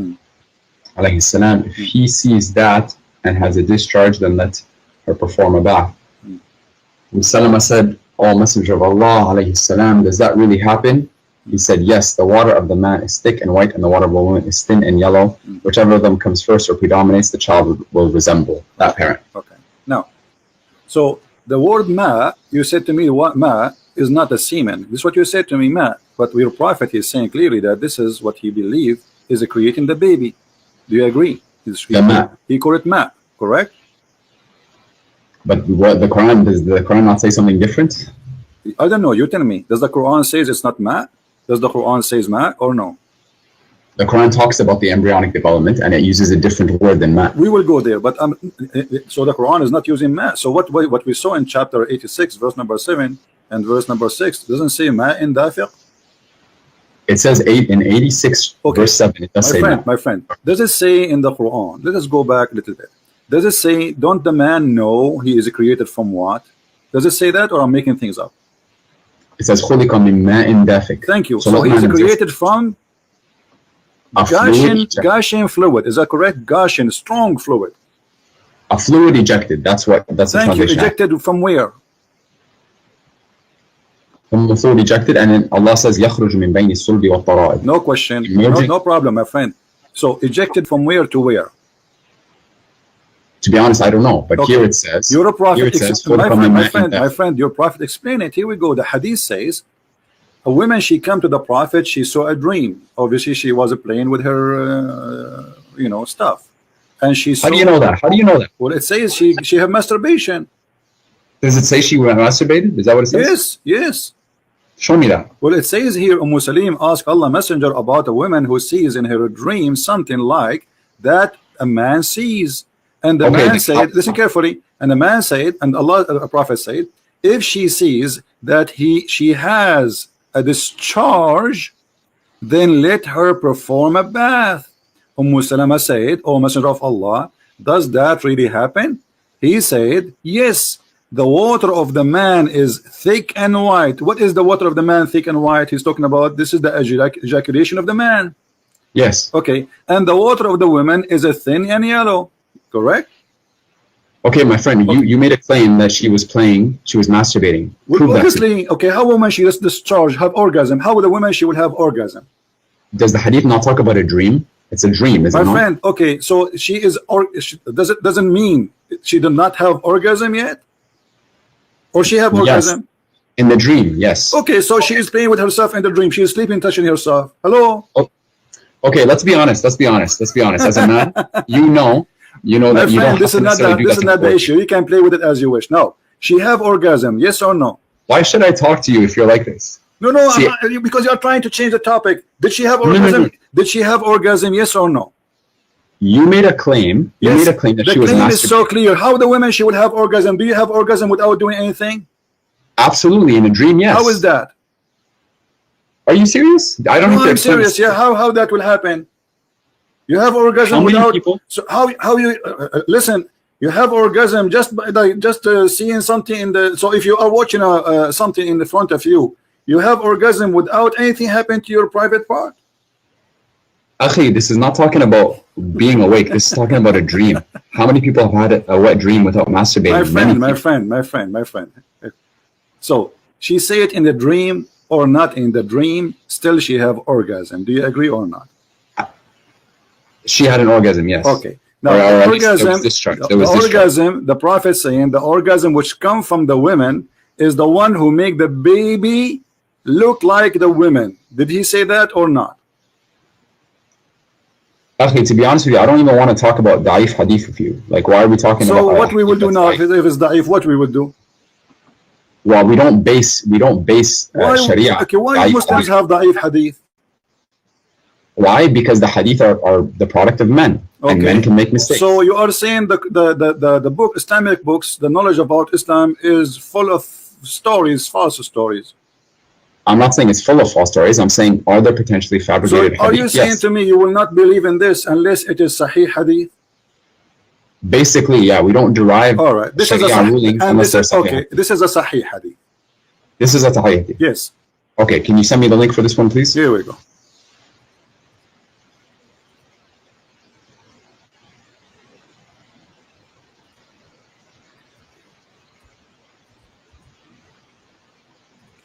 alayhi salam, if he sees that and has a discharge, then let her perform a bath. Salama said, "Oh Messenger of Allah alayhi salam, does that really happen?" He said, yes, the water of the man is thick and white and the water of the woman is thin and yellow. Whichever of them comes first or predominates, the child will resemble that parent. Okay. Now, so the word ma, you said to me, what ma is not a semen. This is what you said to me, ma. But your prophet is saying clearly that this is what he believed is creating the baby. Do you agree? He called it ma, correct? But what the Quran, does the Quran not say something different? I don't know. You tell me. Does the Quran say it's not ma? Does the Quran says ma or no? The Quran talks about the embryonic development and it uses a different word than ma. We will go there, but so the Quran is not using ma. So what we saw in chapter 86, verse number 7 and verse number 6 doesn't say ma in dafiq. It says in 86 verse 7. It does say ma. My friend, does it say in the Quran? Let us go back a little bit. Does it say, don't the man know he is created from what? Does it say that, or I'm making things up? It says خُلِقَ مِن مَاءٍ دَافِقٍ. Thank you. So he's created from gushing fluid. Is that correct? Gushing, strong fluid. A fluid ejected. That's the translation. Ejected from where? From the fluid ejected, and then Allah says يَخْرُجُ مِن بَيْنِ الصُّلْبِ وَالتَّرَائِبِ. No question. No problem, my friend. So ejected from where to where? To be honest, I don't know, but here it says. You're a prophet. My friend, your prophet explain it. Here we go. The hadith says, a woman, she came to the prophet, she saw a dream. Obviously, she was playing with her, stuff, and she saw. How do you know that? How do you know that? Well, it says she had masturbation. Does it say she masturbated? Is that what it says? Yes. Show me that. Well, it says here, Salim asked Allah Messenger about a woman who sees in her dream something like that a man sees. And the man said, listen carefully, and the man said, and Allah, a prophet said, if she sees that she has a discharge, then let her perform a bath. Salama said, O Messenger of Allah, does that really happen? He said, yes, the water of the man is thick and white. What is the water of the man thick and white? He's talking about, this is the ejaculation of the man. Yes. Okay, and the water of the woman is a thin and yellow. Correct? Okay, my friend, you made a claim that she was masturbating. Well, obviously, okay, how woman she does discharge, have orgasm? How would a woman she would have orgasm? Does the hadith not talk about a dream? It's a dream, isn't it? My friend, okay, so she is, doesn't mean she did not have orgasm yet? Or she have orgasm? Yes. In the dream, yes. Okay, so she is playing with herself in the dream. She is sleeping, touching herself. Hello? Oh, okay, let's be honest. As a man, you know that you don't. This is not the issue. You can play with it as you wish. No, she have orgasm. Yes or no? Why should I talk to you if you're like this? No, no, See, because you're trying to change the topic. Did she have no, orgasm? no. Did she have orgasm? Yes or no? You made a claim. You Yes. made a claim that The she was claim is so masturbating. clear. How the women she would have orgasm? Do you have orgasm without doing anything? Absolutely, in a dream, yes. How is that? Are you serious? I don't No, have to I'm explain serious. this. Yeah, how that will happen? You have orgasm How many without. people? So how you listen? You have orgasm just by seeing something in the. So if you are watching something in the front of you, you have orgasm without anything happen to your private part. Akhi, this is not talking about being awake. This is talking about a dream. How many people have had a wet dream without masturbating? My friend. So she say it in the dream or not in the dream, still she have orgasm. Do you agree or not? She had an orgasm, yes. Okay. Now Or the orgasm, the Prophet saying the orgasm which come from the women is the one who make the baby look like the women. Did he say that or not? Okay, to be honest with you, I don't even want to talk about da'if hadith with you. Like, why are we talking about? So what we will do now, if it's da'if, what we would do? Well, we don't base Shari'a. Okay, why Muslims have da'if hadith? Why? Because the hadith are the product of men, and men can make mistakes. So you are saying the book, Islamic books, the knowledge about Islam is full of stories, false stories. I'm not saying it's full of false stories. I'm saying, are there potentially fabricated hadith? Are you saying to me you will not believe in this unless it is Sahih hadith? Basically, yeah, we don't derive This is Shari'a rulings unless they're Sahih. Okay, this is a Sahih hadith. This is a Sahih hadith. Yes. Okay, can you send me the link for this one, please? Here we go.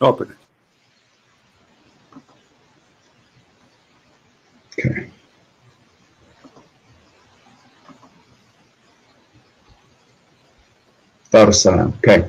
Open it. Okay. PERSIAN. Okay.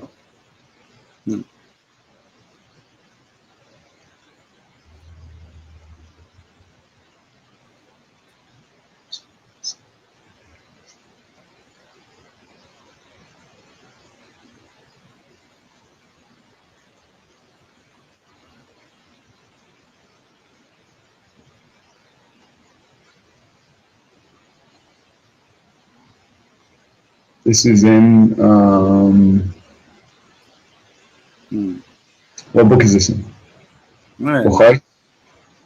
This is in what book is this in? Bukhari?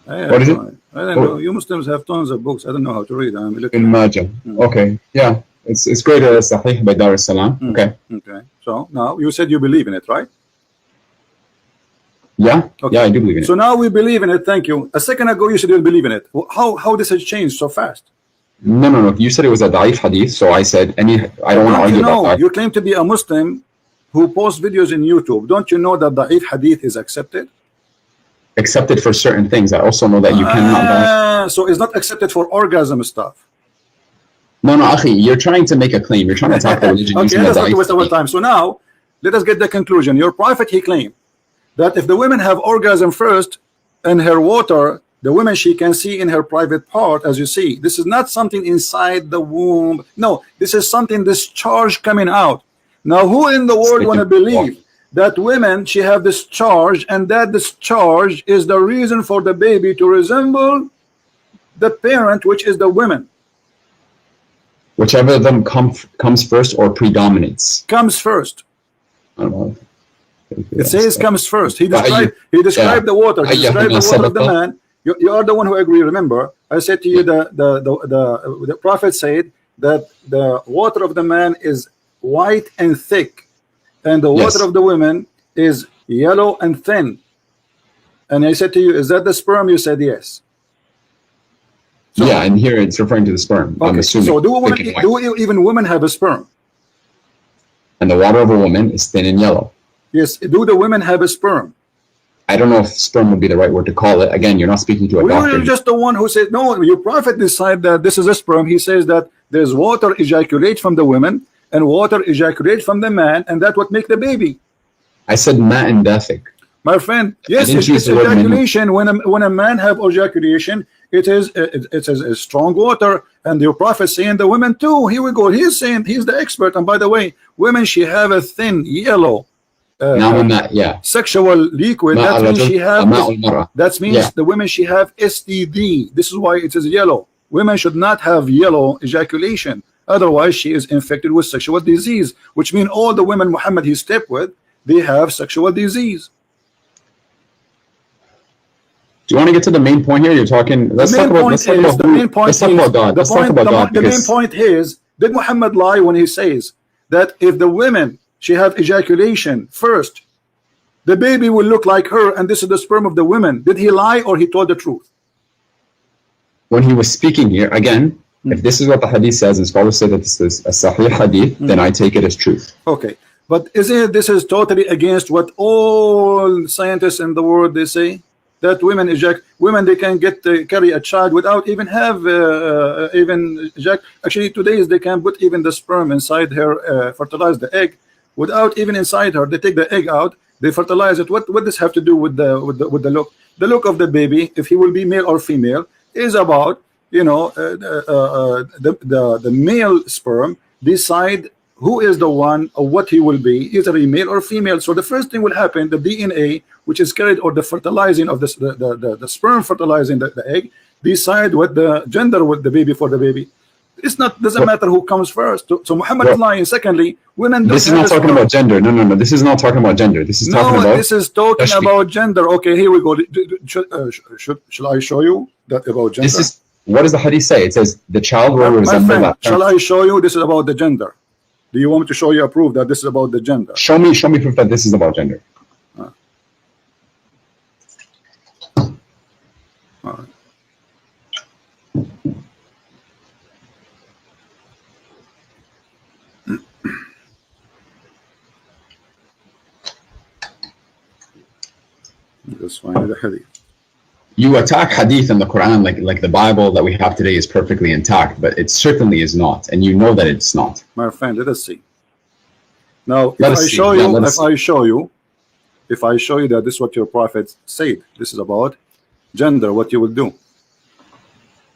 What is it? I don't know. You Muslims have tons of books. I don't know how to read. I'm looking. In Majah. Okay. Yeah. It's great. Sahih by Dar-es-Salam. Okay. Okay. So now you said you believe in it, right? Yeah. Okay. Yeah, I do believe in it. So now we believe in it. Thank you. A second ago you said you believe in it. How this has changed so fast? No. You said it was a da'if hadith, so I said I don't want to argue about that. You claim to be a Muslim who posts videos in YouTube. Don't you know that da'if hadith is accepted? Accepted for certain things. I also know that you cannot. So it's not accepted for orgasm stuff. No, Akhi, you're trying to make a claim. You're trying to talk the religion. Okay, let's not waste our time. So now let us get the conclusion. Your prophet, he claimed that if the women have orgasm first in her water, the women she can see in her private part, as you see. This is not something inside the womb. No, this is something discharge coming out. Now, who in the world want to believe that women, she have discharge, and that discharge is the reason for the baby to resemble the parent, which is the women? Whichever of them comes first or predominates. Comes first. I don't know. It says comes first. He described the water. He described the water of the man. You are the one who agree. Remember, I said to you the prophet said that the water of the man is white and thick, and the water of the women is yellow and thin. And I said to you, is that the sperm? You said yes. So, yeah, and here it's referring to the sperm. Okay. I'm assuming. So do even women have a sperm? And the water of a woman is thin and yellow. Yes. Do the women have a sperm? I don't know if sperm would be the right word to call it. Again, you're not speaking to a doctor. You're just the one who said, no, your prophet decided that this is a sperm. He says that there's water ejaculate from the women and water ejaculate from the man, and that's what make the baby. I said ma and dafic. My friend, yes, it's ejaculation. When a man have ejaculation, it is a strong water, and your prophet saying the women too. Here we go. He's saying he's the expert. And by the way, women, she have a thin yellow sexual liquid, that means she have that means the women she have STD. This is why it is yellow. Women should not have yellow ejaculation, otherwise she is infected with sexual disease, which means all the women Muhammad he slept with, they have sexual disease. Do you want to get to the main point here? You're talking. Let's talk about God. The main point is, did Muhammad lie when he says that if the women she have ejaculation first, the baby will look like her, and this is the sperm of the women? Did he lie or he told the truth? When he was speaking here, again, if this is what the hadith says, and scholars say that this is a sahih hadith, then I take it as truth. Okay, but isn't this is totally against what all scientists in the world they say? That women they can carry a child without even have actually today's they can put even the sperm inside her, fertilize the egg without even inside her. They take the egg out, they fertilize it. What does have to do with the look? The look of the baby, if he will be male or female, is about, you know, the male sperm decide who is the one or what he will be, either a male or female. So the first thing will happen, the DNA which is carried, or the fertilizing of the sperm fertilizing the egg, decide what the gender with the baby for the baby. It's not, doesn't matter who comes first. So Muhammad is lying. Secondly, women. This is not talking about gender. No. This is not talking about gender. This is talking about. This is talking about gender. Okay, here we go. Shall I show you that about gender? This is, what does the hadith say? It says the child will resemble that. Shall I show you? This is about the gender. Do you want me to show you a proof that this is about the gender? Show me proof that this is about gender. All right. Let's find the hadith. You attack hadith in the Quran like the Bible that we have today is perfectly intact, but it certainly is not, and you know that it's not. My friend, let us see. Now, if I show you that this is what your prophet said, this is about gender, what you will do?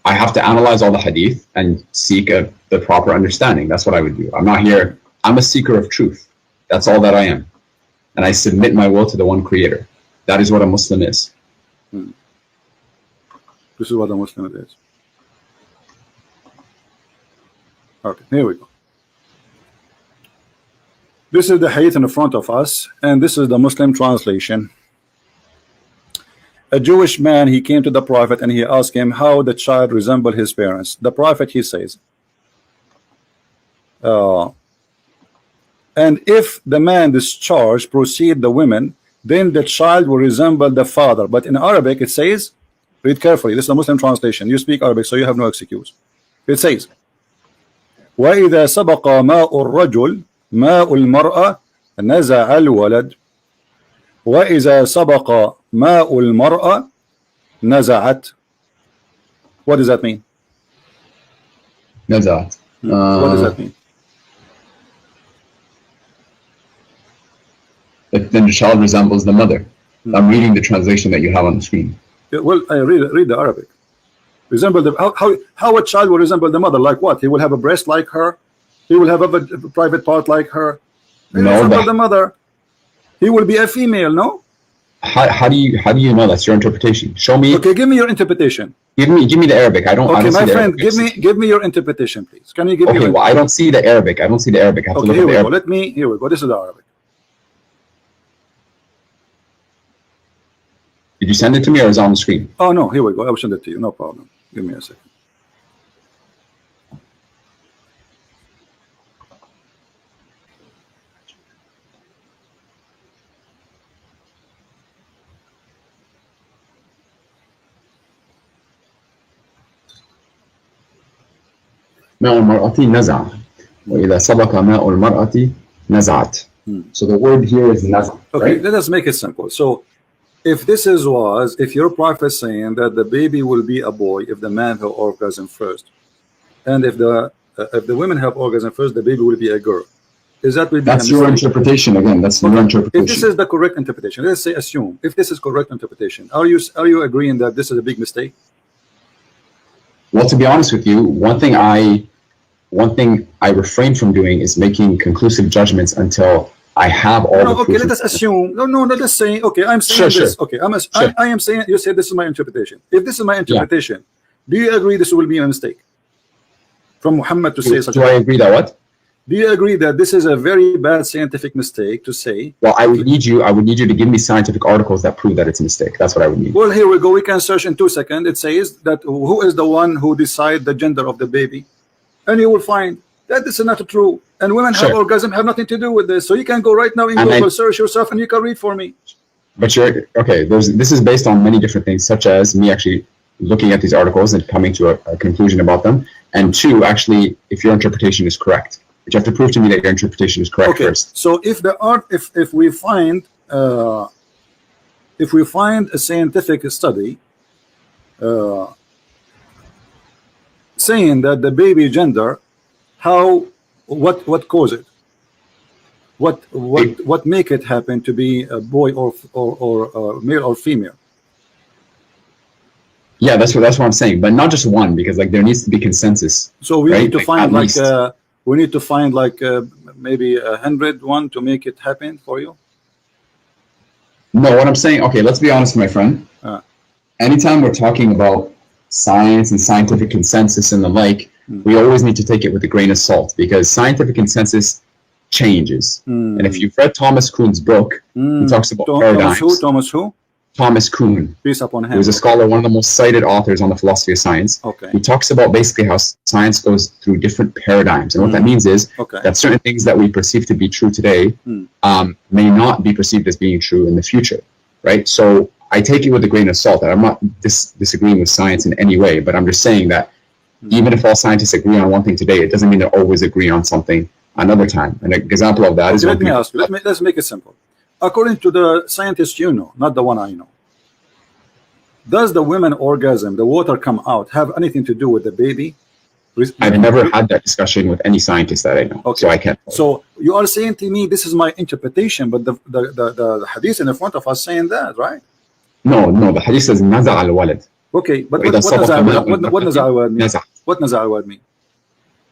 I have to analyze all the hadith and seek the proper understanding. That's what I would do. I'm not here. I'm a seeker of truth. That's all that I am, and I submit my will to the one Creator. That is what a Muslim is. This is what a Muslim is. Okay, here we go. This is the hadith in front of us, and this is the Muslim translation. A Jewish man, he came to the Prophet and he asked him how the child resembled his parents. The Prophet, he says, and if the man discharged proceed the women, then the child will resemble the father. But in Arabic it says, read carefully, this is a Muslim translation, you speak Arabic so you have no excuse. It says, وَإِذَا سَبَقَ مَاءُ الرَّجُلِ مَاءُ الْمَرْأَةِ نَزَعَ الْوَلَدِ وَإِذَا سَبَقَ مَاءُ الْمَرْأَةِ نَزَعَتْ. What does that mean? Nazat. What does that mean? Then the child resembles the mother. I'm reading the translation that you have on the screen. Well, I read the Arabic. Resemble the how a child will resemble the mother? Like what? He will have a breast like her. He will have a private part like her. He will resemble the mother. He will be a female. No. How do you know? That's your interpretation. Show me. Okay, give me your interpretation. Give me the Arabic. I don't. Okay, I don't my see friend, give me your interpretation, please. Can you give me? Okay, well, I don't see the Arabic. I don't see the Arabic. I have to look here at we the go. Arabic. Here we go. This is the Arabic. Did you send it to me or is it on the screen? Oh no, here we go. I will send it to you. No problem. Give me a second. ماء المرأة نزع وإذا سبق ماء المرأة نزعت. So the word here is nazat. Okay, right? let us make it simple. So if your prophet saying that the baby will be a boy if the man have orgasm first, and if the women have orgasm first, the baby will be a girl. Is that will be that's your interpretation again? That's your interpretation. If this is the correct interpretation, let's say assume if this is correct interpretation, are you agreeing that this is a big mistake? Well, to be honest with you, one thing I refrain from doing is making conclusive judgments until I have all the okay, proof. let us assume. No, let us say. Okay, I'm saying Sure, this. sure. Okay, Sure. I am saying. You said this is my interpretation. If this is my interpretation, do you agree this will be a mistake from Muhammad to say such? Do I agree that what? Do you agree that this is a very bad scientific mistake to say? Well, I would need you to give me scientific articles that prove that it's a mistake. That's what I would need. Well, here we go. We can search in 2 seconds. It says that who is the one who decide the gender of the baby, and you will find that this is not true. And women have orgasm have nothing to do with this. So you can go right now in Google, search yourself, and you can read for me. But you're okay. This is based on many different things, such as me actually looking at these articles and coming to a conclusion about them, and two, actually, if your interpretation is correct. But you have to prove to me that your interpretation is correct first. So if we find a scientific study saying that the baby gender, what cause it? What make it happen to be a boy or male or female? Yeah, that's what I'm saying. But not just one, because like there needs to be consensus. So we need to find we need to find maybe 101 to make it happen for you. No, what I'm saying, okay, let's be honest, my friend. Anytime we're talking about science and scientific consensus and the like, we always need to take it with a grain of salt, because scientific consensus changes. And if you've read Thomas Kuhn's book, he talks about paradigms. Thomas who? Thomas Kuhn. Peace upon him. He was a scholar, one of the most cited authors on the philosophy of science. Okay. He talks about basically how science goes through different paradigms. And what that means is that certain things that we perceive to be true today may not be perceived as being true in the future, right? So I take it with a grain of salt. I'm not disagreeing with science in any way, but I'm just saying that even if all scientists agree on one thing today, it doesn't mean they always agree on something another time. An example of that is... Let me ask you. Let's make it simple. According to the scientists you know, not the one I know, does the women orgasm, the water come out, have anything to do with the baby? I've never had that discussion with any scientist that I know, so I can't. So you are saying to me, this is my interpretation, but the hadith in the front of us saying that, right? No, the hadith says naza al walad. Okay, but what naza al walad mean? What naza al walad mean?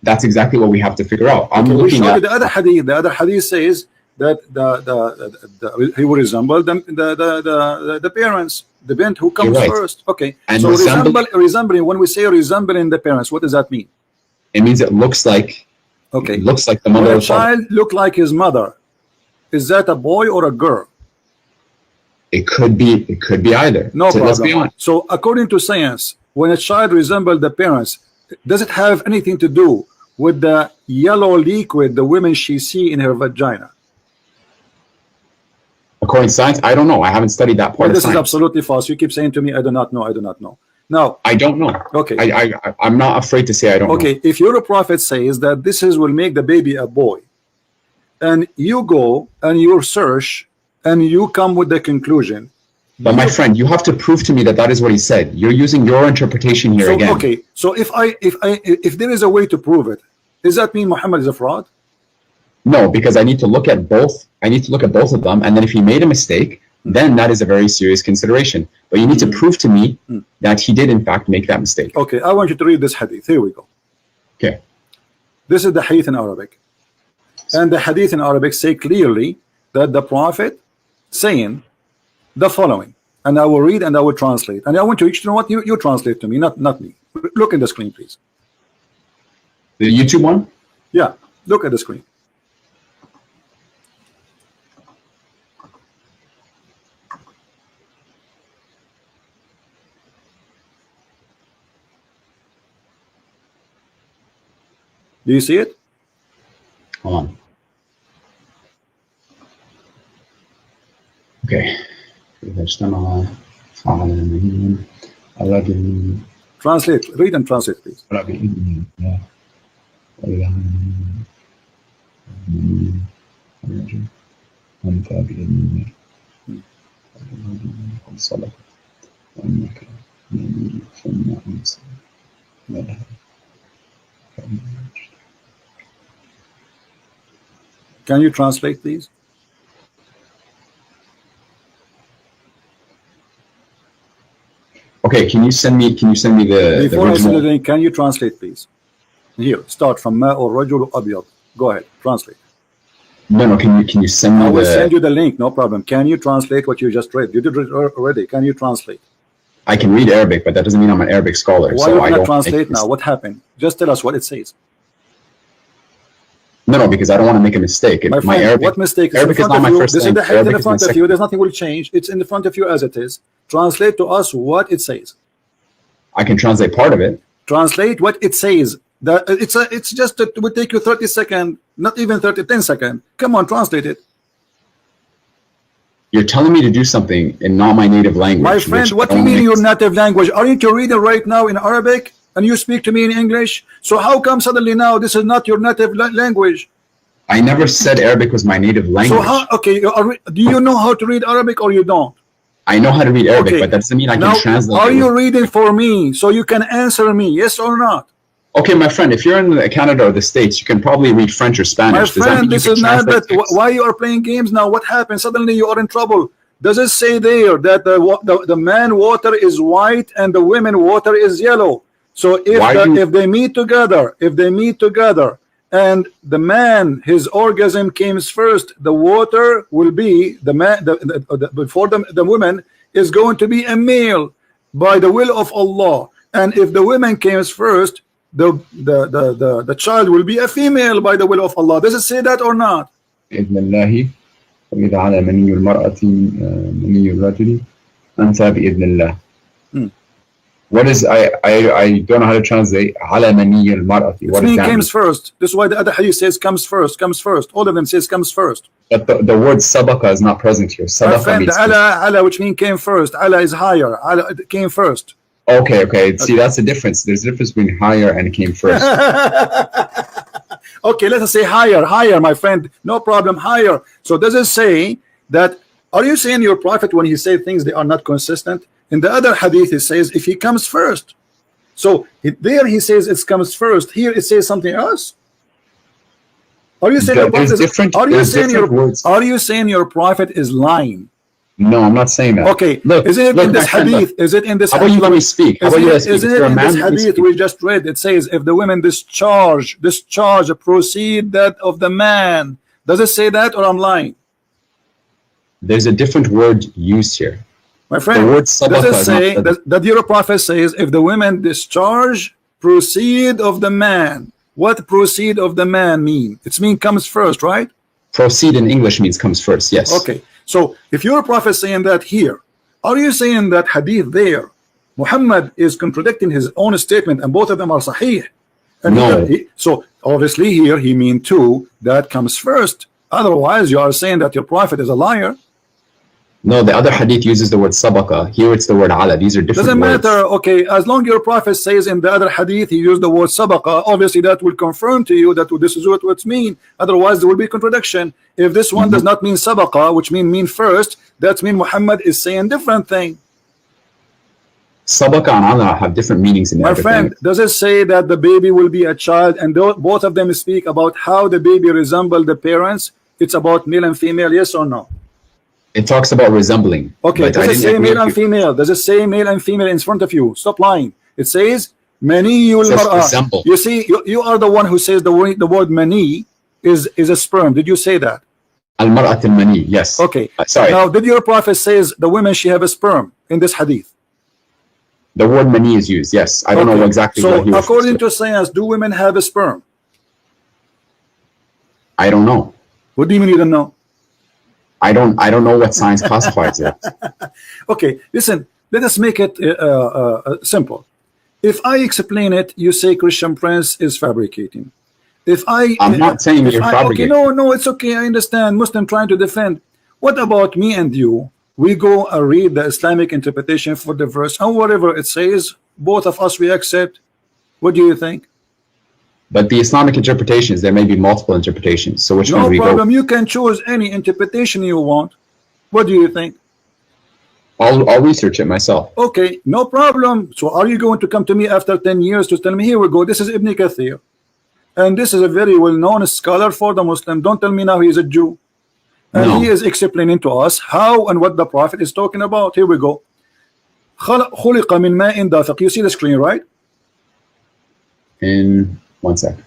That's exactly what we have to figure out. I'm looking at the other hadith. The other hadith says that he will resemble the parents, the bint who comes first. Okay, and so resembling. When we say resembling the parents, what does that mean? It means it looks like. Okay, it looks like the mother. When a child look like his mother, is that a boy or a girl? It could be either. No problem. Let's be honest. So according to science, when a child resembles the parents, does it have anything to do with the yellow liquid the woman she see in her vagina? According to science, I don't know. I haven't studied that part of this science. Is absolutely false. You keep saying to me, I do not know. I do not know. Now, I don't know. Okay. I'm not afraid to say I don't know. Okay, if your prophet says that this will make the baby a boy, and you go and you search and you come with the conclusion. But my friend, you have to prove to me that is what he said. You're using your interpretation here again. Okay, so if there is a way to prove it, does that mean Muhammad is a fraud? No, because I need to look at both. I need to look at both of them, and then if he made a mistake, then that is a very serious consideration. But you need to prove to me that he did in fact make that mistake. Okay, I want you to read this hadith. Here we go. Okay. This is the hadith in Arabic. And the hadith in Arabic say clearly that the prophet saying the following, and I will read and I will translate. And I want you to know what you translate to me, not me. Look at the screen, please. The YouTube one? Yeah, look at the screen. Do you see it? Hold on. Okay. Translate. Read and translate, please. Can you translate, please? Okay, can you send me the Before I send the link, can you translate, please? Here, start from Ma or Rajul Abyad. Go ahead, translate. No, can you send me I will send you the link, no problem. Can you translate what you just read? You did it already. Can you translate? I can read Arabic, but that doesn't mean I'm an Arabic scholar. Why so you I cannot don't translate now? What happened? Just tell us what it says. No, because I don't want to make a mistake. My friend, Arabic, what mistake is Arabic in is front not of my you? first This is language. the hadith Arabic in is my front of second. you. There's nothing will change. It's in the front of you as it is. Translate to us what it says. I can translate part of it. Translate what it says. It's just it would take you 30 seconds, not even 10 seconds. Come on, translate it. You're telling me to do something in not my native language. My friend, what do you mean your native language? Aren't you reading right now in Arabic and you speak to me in English? So how come suddenly now this is not your native language? I never said Arabic was my native language. So how, okay, do you know how to read Arabic or you don't? I know how to read Arabic, Okay. but that doesn't mean I Now, can translate. are you reading for me so you can answer me, yes or not? Okay, my friend, if you're in Canada or the States, you can probably read French or Spanish. My friend, this is not that. Why you are playing games now? What happened? Suddenly you are in trouble. Does it say there that the man water is white and the women water is yellow? So if they meet together, and the man, his orgasm comes first, the water will be the man. Before the woman is going to be a male by the will of Allah, and if the woman comes first, the child will be a female by the will of Allah. Does it say that or not? وإذا على مني المرأة مني الرجل أنثى بإذن الله. What is I don't know how to translate على مني المرأة. What does that comes first. This is why the other hadith says comes first. All of them says comes first. But the word sabaqa is not present here. Sabaqa means ala, which means came first. Ala is higher. Ala came first. Okay. See, that's the difference. There's a difference between higher and came first. Okay, let us say higher, my friend. No problem, higher. So does it say that? Are you saying your prophet when he says things they are not consistent? In the other hadith it says if he comes first. So there he says it comes first. Here it says something else. Are you saying Are you saying your prophet is lying? No, I'm not saying that. Okay, is it in this hadith? Is it in this hadith? How about you let me speak? How about you let me speak? Is it in this hadith we just read? It says if the women discharge proceed that of the man. Does it say that or I'm lying? There's a different word used here. My friend, the word does it say that your prophet says if the women discharge proceed of the man? What proceed of the man mean? It's mean comes first, right? Proceed in English means comes first, yes. Okay. So if your prophet saying that here, are you saying that hadith there Muhammad is contradicting his own statement and both of them are sahih? And no. So obviously here he mean too that comes first. Otherwise you are saying that your prophet is a liar. No, the other hadith uses the word sabaqa. Here it's the word ala. These are different Doesn't words. matter. Okay, as long as your prophet says in the other hadith he used the word sabaqa, obviously that will confirm to you that this is what it's mean. Otherwise there will be contradiction. If this one does not mean sabaqa, which mean first, that means Muhammad is saying different thing. Sabaqa and ala have different meanings in my friend language. Does it say that the baby will be a child and both of them speak about how the baby resemble the parents? It's about male and female, yes or no? It talks about resembling. Okay, does it say male and female? Does it say male and female in front of you? Stop lying. It says maniyul mar'ah. You see, you are the one who says the word mani is a sperm. Did you say that? Al mar'at al mani, yes. Okay. Sorry. Now, did your prophet says the women she have a sperm in this hadith? The word mani is used, yes. I don't know exactly what he was. So, according to science, do women have a sperm? I don't know. What do you mean you don't know? I don't know what science classifies it. Okay, listen, let us make it simple. If I explain it, you say Christian Prince is fabricating. I'm not saying you're fabricating. Okay, no, it's okay. I understand. Muslim trying to defend. What about me and you? We go and read the Islamic interpretation for the verse, and whatever it says, both of us we accept. What do you think? But the Islamic interpretations, there may be multiple interpretations. So which one do we go? No problem. You can choose any interpretation you want. What do you think? I'll research it myself. Okay, no problem. So are you going to come to me after 10 years to tell me, here we go, this is Ibn Kathir, and this is a very well-known scholar for the Muslim. Don't tell me now he is a Jew. And he is explaining to us how and what the Prophet is talking about. Here we go. خلق من ماء دافق. You see the screen, right? In 1 sec.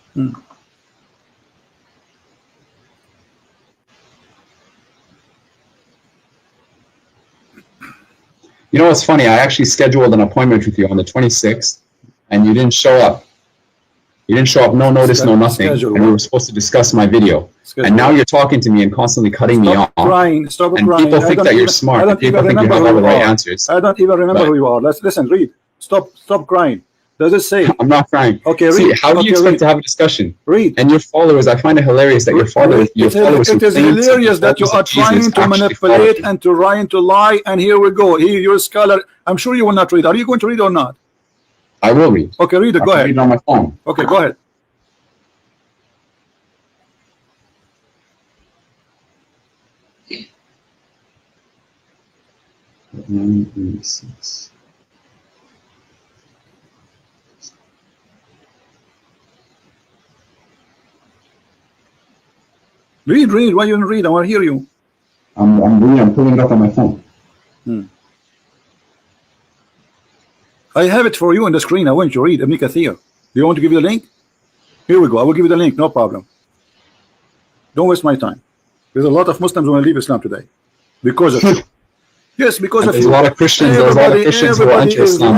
You know what's funny? I actually scheduled an appointment with you on the 26th, and you didn't show up. You didn't show up, no notice, no nothing. And we were supposed to discuss my video. And now you're talking to me and constantly cutting me off. Stop crying. And people think that you're smart. And people think you have all the right answers. I don't even remember who you are. Let's listen, read. Stop crying. Does it say? I'm not crying. Okay, read. See, how do you expect to have a discussion? Read. And your followers, I find it hilarious that your followers. It is hilarious that you are trying to manipulate and trying to lie. And here we go. Here, you're a scholar. I'm sure you will not read. Are you going to read or not? I will read. Okay, read it. Go ahead. Read it on my phone. Okay, go ahead. Read. Why you don't read? I want to hear you. I'm reading. I'm pulling it up on my phone. I have it for you on the screen. I want you to read Ibn Kathir. Do you want to give you the link? Here we go. I will give you the link. No problem. Don't waste my time. There's a lot of Muslims who want to leave Islam today because of you. Yes, because of there's you. A lot of Christians. There's a lot of Christians who are anti-Islam.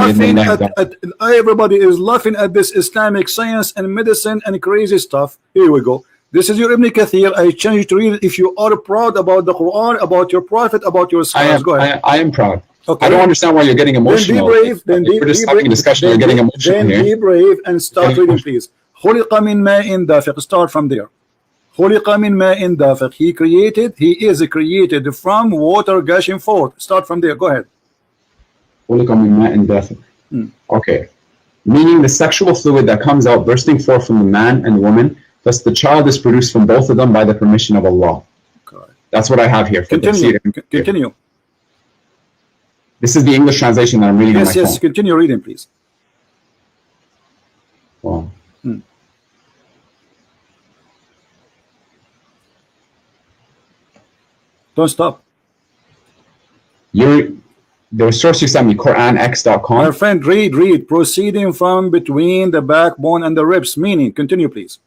Everybody is laughing at this Islamic science and medicine and crazy stuff. Here we go. This is your Ibn Kathir. I challenge you to read it if you are proud about the Qur'an, about your prophet, about your scholars. Go ahead. I am proud. Okay. I don't understand why you're getting emotional. Then be brave. We're just having a discussion. You're getting emotional then here. Be brave and start reading, please. خُلِقَ مِن مَاءٍ دَافِقٍ. Start from there. خُلِقَ مِن مَاءٍ دَافِقٍ. He is created from water gushing forth. Start from there. Go ahead. خُلِقَ مِن مَاءٍ دَافِقٍ. Okay. Meaning the sexual fluid that comes out bursting forth from the man and woman, thus the child is produced from both of them by the permission of Allah. Correct. That's what I have here. Continue. This is the English translation that I'm reading on my phone. Yes, continue reading, please. Wow. Don't stop. The source you sent me, QuranX.com. My friend, read. Proceeding from between the backbone and the ribs. Meaning, continue, please.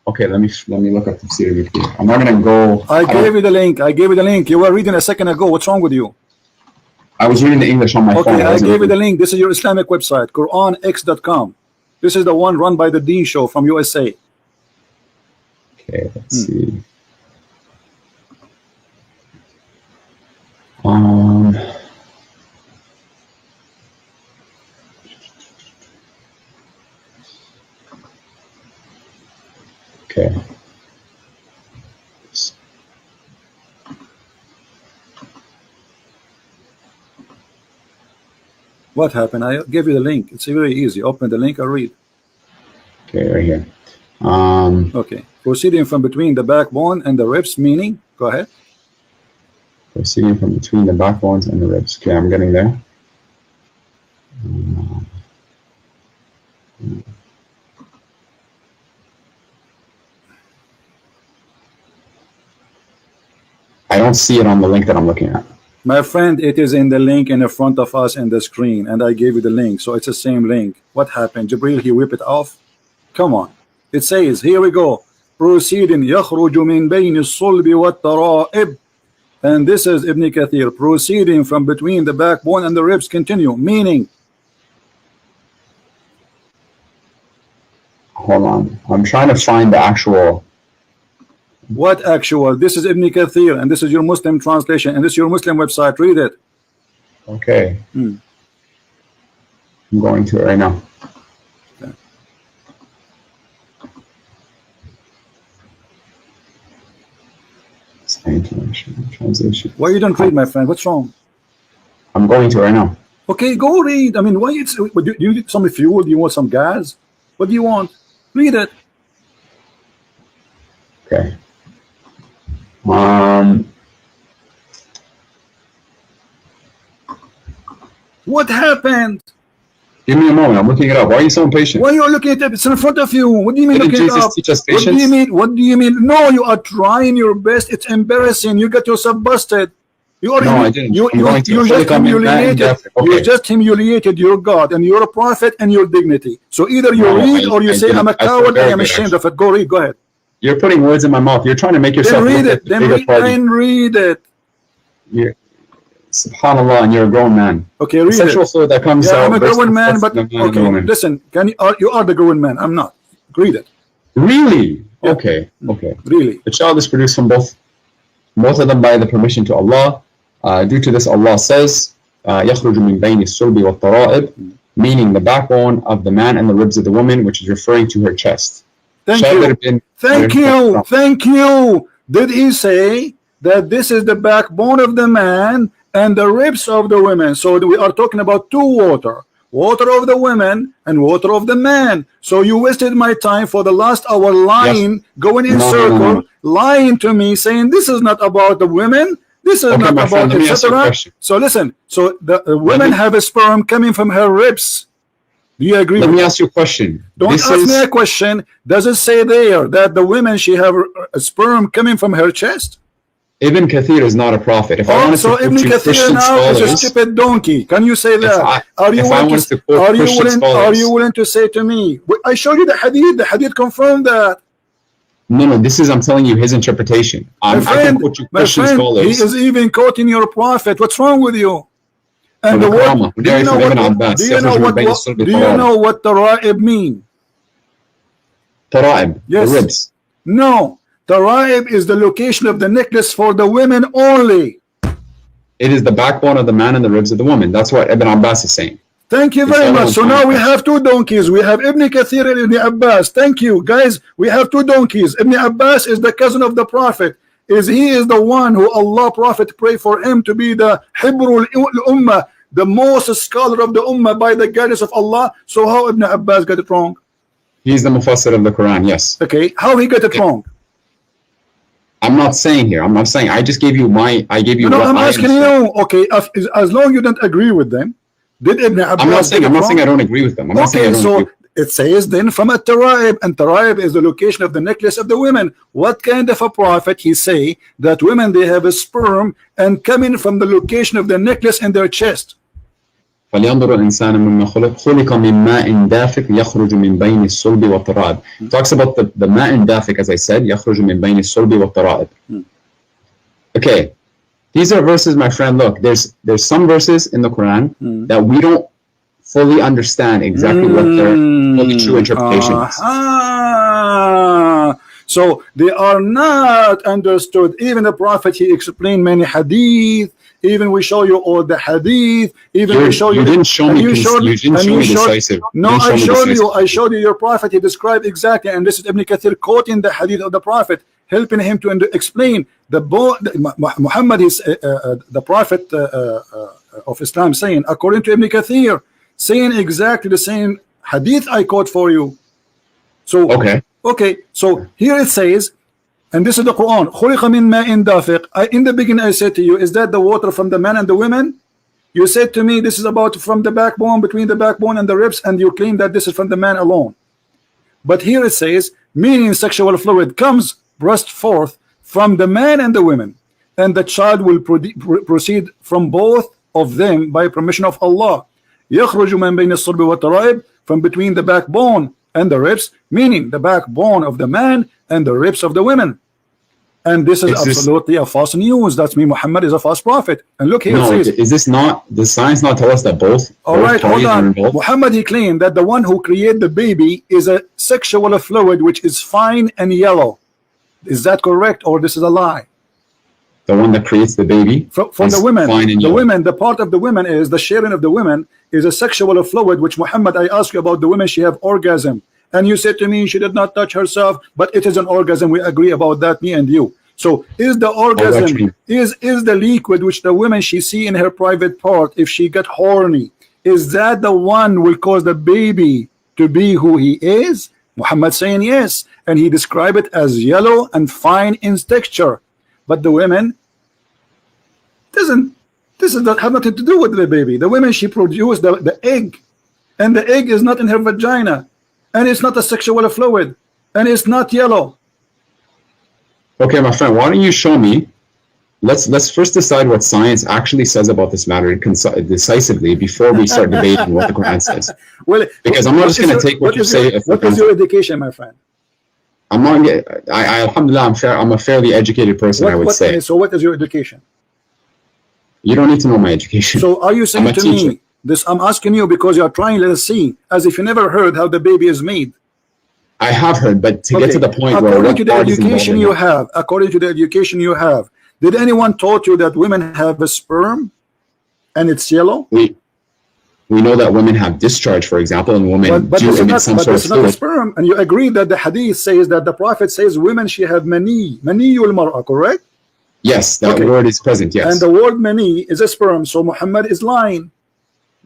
Okay, let me look up the tafsir. I'm not gonna go. I gave you the link. You were reading a second ago. What's wrong with you? I was reading the English on my phone. Okay, I gave you the link. This is your Islamic website, QuranX.com. This is the one run by the Dean Show from USA. Okay, let's see. Okay. What happened? I gave you the link. It's very easy. Open the link and read. Okay, right here. Okay. Proceeding from between the backbone and the ribs, meaning? Go ahead. Proceeding from between the backbones and the ribs. Okay, I'm getting there. I don't see it on the link that I'm looking at. My friend, it is in the link in the front of us in the screen, and I gave you the link, so it's the same link. What happened? Jibril, he whipped it off? Come on. It says, here we go. Proceeding, يَخْرُجُ مِن بَيْنِ الصُّلْبِ وَالتَّرَائِبِ. And this is Ibn Kathir. Proceeding from between the backbone and the ribs. Continue. Meaning? Hold on. I'm trying to find the actual... What actual? This is Ibn Kathir, and this is your Muslim translation, and this is your Muslim website. Read it. Okay. I'm going to it right now. Okay. Translation. Why you don't read, my friend? What's wrong? I'm going to it right now. Okay, go read. I mean, why it's do you need some fuel? Do you want some gas? What do you want? Read it. Okay. What happened? Give me a moment. I'm looking it up. Why are you so impatient? Why are you looking at it? It's in front of you. What do you mean Didn't looking Jesus it up? teach us What do you patience? mean? What do you mean? No, you are trying your best. It's embarrassing. You got yourself busted. You are No, I didn't. You I'm going to just humiliated. Okay. You just humiliated your God and your prophet and your dignity. So either you read or you say, I'm a coward. I am ashamed of it. Go read. Go ahead. You're putting words in my mouth. You're trying to make yourself Then read look it. like the bigger party. Then read it. subhanallah, and you're a grown man. Okay, read Sexual it. fluid that comes Yeah, out. I'm a bursts grown man, from but the man and the okay, woman. listen. You are the grown man. I'm not. Read it. Really? Yeah. Okay. Really. The child is produced from both of them by the permission to Allah. Due to this, Allah says, يَخْرُجُ مِنْ بَيْنِ الصُّلْبِ وَالتَّرَائِبِ, meaning the backbone of the man and the ribs of the woman, which is referring to her chest. Thank you. Did he say that this is the backbone of the man and the ribs of the women? So we are talking about two water of the women and water of the man. So you wasted my time for the last hour lying, going in circle, lying to me, saying this is not about the women, this is not about etc. So listen, so the women have a sperm coming from her ribs. Do you agree? Let me ask you a question. Don't ask me a question. Does it say there that the women, she have a sperm coming from her chest? Ibn Kathir is not a prophet. If I wanted so to Ibn Kathir now is a stupid donkey. Can you say that? Are you willing to say to me? I showed you the hadith. The hadith confirmed that. No, this is, I'm telling you, his interpretation. I can quote you Christian scholars. He is even quoting your prophet. What's wrong with you? And the word, do you know what tara'ib mean? Tara'ib, yes. The ribs. No, tara'ib is the location of the necklace for the women only. It is the backbone of the man and the ribs of the woman. That's what Ibn Abbas is saying. Thank you very much. So now we have two donkeys. We have Ibn Kathir and Ibn Abbas. Thank you, guys. We have two donkeys. Ibn Abbas is the cousin of the prophet. He is the one who Allah Prophet prayed for him to be the Hibrul Ummah, the most scholar of the Ummah by the guidance of Allah. So how Ibn Abbas got it wrong? He's the Mufassir of the Quran, yes. Okay, how he got it wrong? I'm not saying here. I'm not saying. I just gave you my. I gave you. No, I'm asking you. Okay, as long as you don't agree with them, did Ibn Abbas? I'm not saying I don't agree with them. I'm not saying I don't agree. It says then from a tara'ib, and tara'ib is the location of the necklace of the women. What kind of a prophet he say that women they have a sperm and coming from the location of the necklace in their chest? فلينظر الإنسان مما خلق من ماء دافق يخرج من بين الصلب والترائب. Talks about the ماء دافق, as I said, يخرج من بين الصلب والترائب. Okay, these are verses, my friend. Look, there's some verses in the Quran that we don't fully understand exactly what their fully true interpretation is. So they are not understood. Even the Prophet, he explained many hadith. Even we show you all the hadith. We show you. You didn't show me. You didn't show me decisive. No, I showed you your Prophet. He described exactly, and this is Ibn Kathir quoting the hadith of the Prophet, helping him to explain Muhammad is the Prophet of Islam, saying according to Ibn Kathir, saying exactly the same hadith I quote for you. So okay. So here it says, and this is the Quran. In the beginning I said to you, is that the water from the man and the women? You said to me, this is about from the backbone, between the backbone and the ribs, and you claim that this is from the man alone. But here it says, meaning sexual fluid comes burst forth from the man and the women, and the child will proceed from both of them by permission of Allah. يخرج من بين الصلب والترائب, from between the backbone and the ribs, meaning the backbone of the man and the ribs of the women. And this is absolutely a false news. That's me. Muhammad is a false prophet. And look here. No, it says, is this not? Does science not tell us that both? All right, hold on. Muhammad, he claimed that the one who created the baby is a sexual fluid which is fine and yellow. Is that correct, or this is a lie? The one that creates the baby for the women, the part of the women is the sharing of the women is a sexual fluid which Muhammad, I asked you about the women, she have orgasm, and you said to me she did not touch herself, but it is an orgasm. We agree about that, me and you. So is the orgasm is the liquid which the women she see in her private part, if she got horny, is that the one will cause the baby to be who he is? Muhammad saying yes, and he described it as yellow and fine in texture. But the women this have nothing to do with the baby. The women, she produced the egg, and the egg is not in her vagina, and it's not a sexual fluid, and it's not yellow. Okay, my friend, why don't you show me? Let's first decide what science actually says about this matter decisively before we start debating what the Quran says. Well, because I'm not just going to take what you say. What is your education, my friend? I'm not. Alhamdulillah, I'm a fairly educated person. I would say. So, what is your education? You don't need to know my education. So are you saying to me this? I'm asking you because you are trying to see as if you never heard how the baby is made. I have heard, but to get to the point according where to the education you have, according to the education you have, did anyone taught you that women have a sperm and it's yellow? We know that women have discharge, for example, and women do emit some sort of fluid. Not a sperm, and you agree that the hadith says that the Prophet says women she have mani al-mar'a, correct? Yes, that word is present, yes. And the word mani is a sperm, so Muhammad is lying.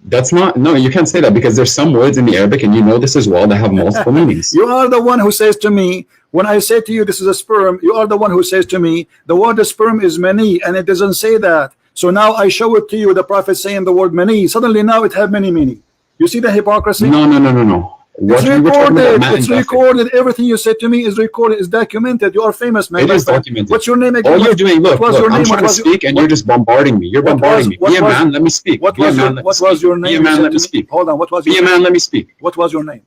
That's not, no, you can't say that because there's some words in the Arabic, and you know this as well, that have multiple meanings. You are the one who says to me, when I say to you this is a sperm, you are the one who says to me, the word sperm is mani, and it doesn't say that. So now I show it to you, the Prophet saying the word mani. Suddenly now it have many meaning. You see the hypocrisy? No. It's recorded. It's recorded. Everything you said to me is recorded. It's documented. You are famous, man. It is documented. What's your name again? All you're doing, look, I'm trying to speak, and you're just bombarding me. You're bombarding me. Be a man, let me speak. What was your name? Be a man, let me speak. Hold on. What was your name? Be a man, let me speak. What was your name?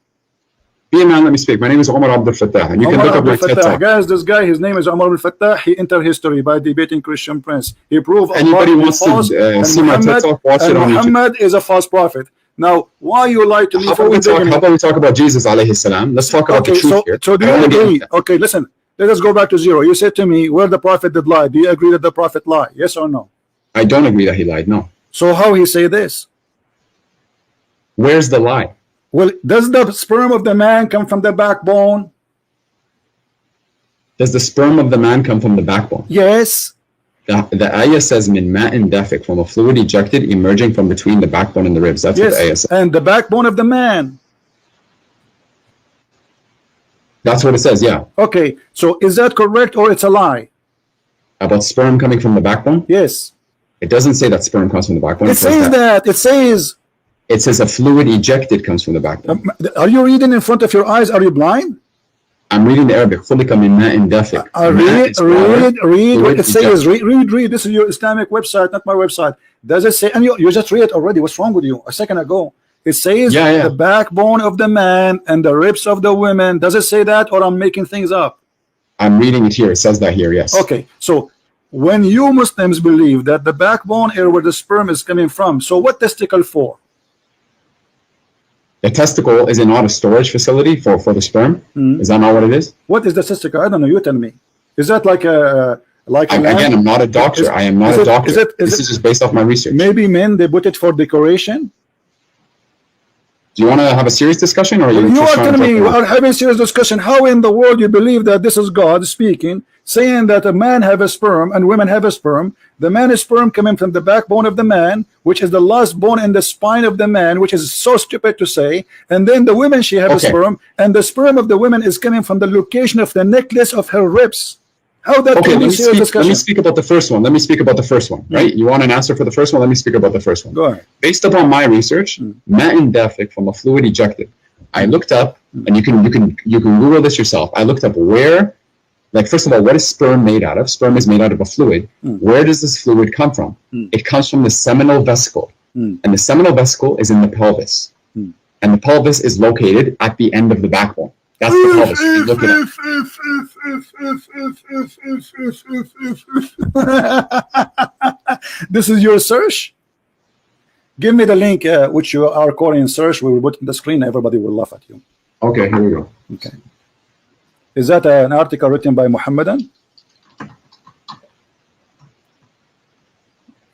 Be a man, let me speak. My name is Omar Abdul Fattah, and you can look up my TED Talk. Guys, this guy, his name is Omar Abdul Fattah. He entered history by debating Christian Prince. He proved anybody wants to see my TED Talk, watch it on YouTube. Muhammad is a false prophet. Now, why you lie to me? How about we talk about Jesus alayhi salam? Let's talk about the truth here. So do you agree? Okay, listen. Let us go back to zero. You said to me, where the prophet did lie. Do you agree that the prophet lied? Yes or no? I don't agree that he lied. No. So how he say this? Where's the lie? Well, does the sperm of the man come from the backbone? Does the sperm of the man come from the backbone? Yes. The ayah says min ma'in dafiq, from a fluid ejected emerging from between the backbone and the ribs. That's what the ayah says. And the backbone of the man. That's what it says, yeah. Okay, so is that correct or it's a lie? About sperm coming from the backbone? Yes. It doesn't say that sperm comes from the backbone. It says that. It says. It says a fluid ejected comes from the backbone. Are you reading in front of your eyes? Are you blind? I'm reading the Arabic. خُلِقَ مِن مَاءٍ دَافِقٍ. Read what it says. Read. This is your Islamic website, not my website. Does it say? And you just read it already. What's wrong with you? A second ago. It says the backbone of the man and the ribs of the women. Does it say that, or I'm making things up? I'm reading it here. It says that here, yes. Okay, so when you Muslims believe that the backbone is where the sperm is coming from, so what testicle for? The testicle is not a storage facility for the sperm. Is that not what it is? What is the testicle? I don't know. You tell me. Is that like a again, I'm not a doctor. I am not a doctor. This is just based off my research. Maybe men, they put it for decoration. Do you want to have a serious discussion, or you are telling me we are having a serious discussion? How in the world you believe that this is God speaking, saying that a man have a sperm and women have a sperm? The man is sperm coming from the backbone of the man, which is the last bone in the spine of the man, which is so stupid to say. And then the women, she have a sperm, and the sperm of the women is coming from the location of the necklace of her ribs. How that can be serious discussion? Let me speak about the first one. Right? You want an answer for the first one? Let me speak about the first one. Go ahead. Based upon my research, ma'in dafiq, from a fluid ejected. I looked up, and you can Google this yourself. I looked up where, like, first of all, what is sperm made out of? Sperm is made out of a fluid. Where does this fluid come from? It comes from the seminal vesicle, and the seminal vesicle is in the pelvis, and the pelvis is located at the end of the backbone. That's the pelvis. You look it up. This is your search? Give me the link which you are calling search. We will put on the screen. Everybody will laugh at you. Okay, here we go. Okay. Is that an article written by Muhammadan?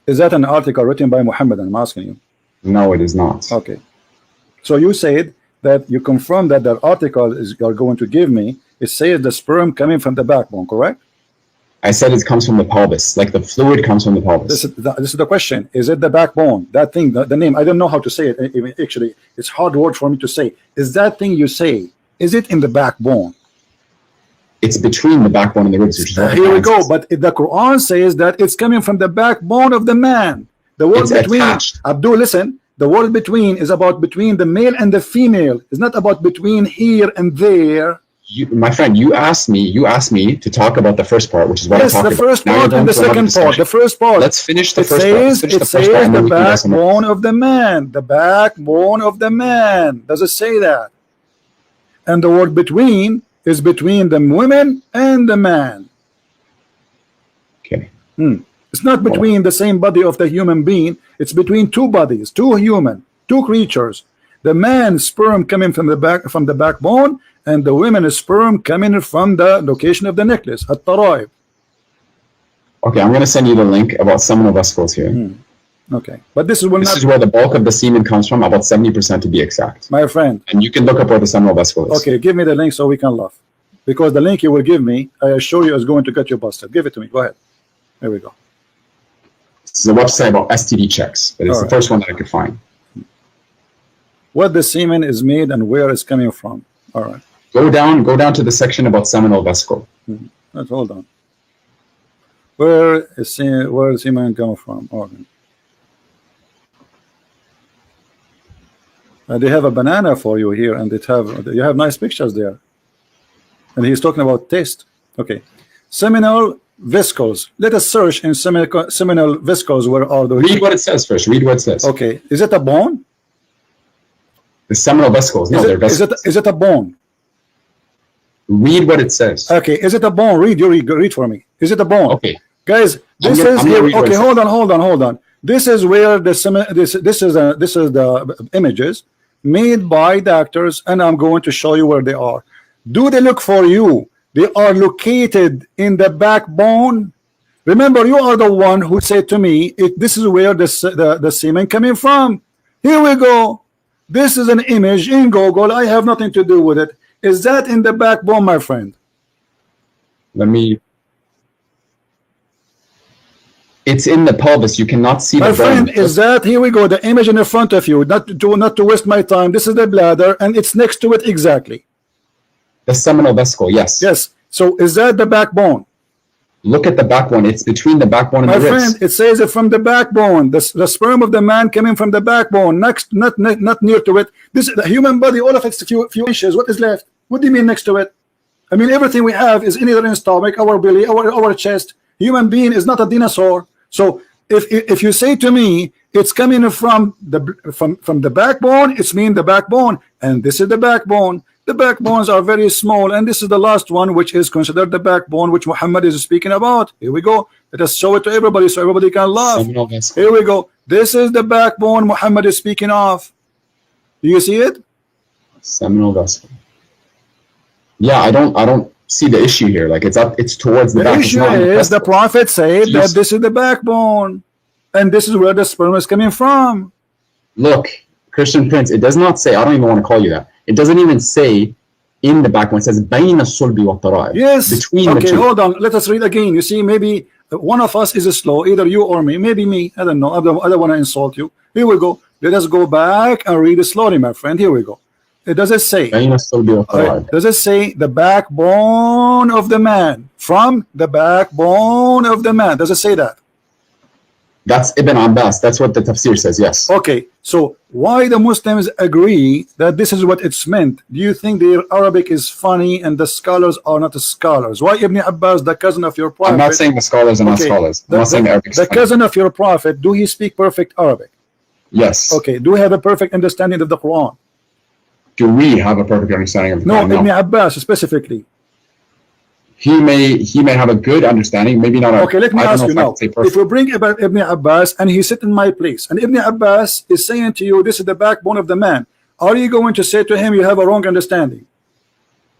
Is that an article written by Muhammadan? I'm asking you. No, it is not. Okay. So you said that you confirm that the article you're going to give me, it says the sperm coming from the backbone, correct? I said it comes from the pelvis, like the fluid comes from the pelvis. This is the question. Is it the backbone? That thing, the name, I don't know how to say it. Even actually, it's hard word for me to say. Is that thing you say, is it in the backbone? It's between the backbone and the ribs. Here we go. But the Quran says that it's coming from the backbone of the man. The word between, attached. Abdul, listen. The word between is about between the male and the female. It's not about between here and there. My friend, you asked me to talk about the first part, which is what I talked about. Yes, the first part and the second part. The first part. Let's finish the first part. It says the backbone of the man. The backbone of the man. Does it say that? And the word between is between the women and the man. Okay. It's not between the same body of the human being. It's between two bodies, two creatures. The man's sperm coming from the backbone, and the women's sperm coming from the location of the necklace. At-taraib. Okay, I'm going to send you the link about seminal vesicles here. Okay, but this is where the bulk of the semen comes from, about 70% to be exact. My friend. And you can look up where the seminal vesicle is. Okay, give me the link so we can laugh. Because the link you will give me, I assure you, is going to get you busted. Give it to me. Go ahead. There we go. This is a website about STD checks, but it's the first one that I could find. What the semen is made and where it's coming from. All right. Go down to the section about seminal vesicle. Let's hold on. Where is semen come from? Okay. They have a banana for you here, and you have nice pictures there. And he's talking about taste. Okay, seminal vesicles. Let us search in seminal vesicles. Where are those? Read what it says first. Read what it says. Okay, is it a bone? The seminal vesicles. No, they're vesicles. Is it a bone? Read what it says. Okay, is it a bone? Read for me. Is it a bone? Okay, guys, this is here. Okay, hold on. This is where this is the images made by doctors, and I'm going to show you where they are. Do they look for you? They are located in the backbone. Remember, you are the one who said to me, this is where the semen coming from. Here we go. This is an image in Google. I have nothing to do with it. Is that in the backbone, my friend? It's in the pelvis. You cannot see my the bone. friend, is that, here we go, the image in front of you, not to waste my time. This is the bladder, and it's next to it exactly. The seminal vesicle, yes. Yes. So is that the backbone? Look at the backbone. It's between the backbone and the ribs. My friend, it says it from the backbone. The sperm of the man coming from the backbone, not near to it. This is the human body, all of it's a few inches. What is left? What do you mean next to it? I mean, everything we have is either in stomach, our belly, our chest. Human being is not a dinosaur. So if you say to me it's coming from the backbone, it's mean the backbone, and this is the backbone. The backbones are very small, and this is the last one, which is considered the backbone, which Muhammad is speaking about. Here we go. Let us show it to everybody so everybody can laugh. Here we go. This is the backbone Muhammad is speaking of. Do you see it? Seminal vesicle. Yeah, I don't see the issue here. Like it's towards the back. The issue is the Prophet said that this is the backbone, and this is where the sperm is coming from. Look, Christian Prince, it does not say. I don't even want to call you that. It doesn't even say in the backbone. It says بين الصلب والترائب. Yes. Between the two. Hold on. Let us read again. You see, maybe one of us is slow, either you or me. Maybe me. I don't know. I don't want to insult you. Here we go. Let us go back and read it slowly, my friend. Here we go. It does it say? Does it say the backbone of the man? From the backbone of the man. Does it say that? That's Ibn Abbas. That's what the tafsir says, yes. Okay, so why the Muslims agree that this is what it's meant? Do you think the Arabic is funny and the scholars are not the scholars? Why Ibn Abbas, the cousin of your prophet? I'm not saying the scholars are not scholars. I'm not saying Arabic. The cousin of your prophet, do he speak perfect Arabic? Yes. Okay, do we have a perfect understanding of the Quran? Do we have a perfect understanding of the Quran? No, Ibn Abbas specifically. He may have a good understanding, maybe not. Okay, let me ask you now. If we bring about Ibn Abbas and he sit in my place, and Ibn Abbas is saying to you, this is the backbone of the man, are you going to say to him, you have a wrong understanding?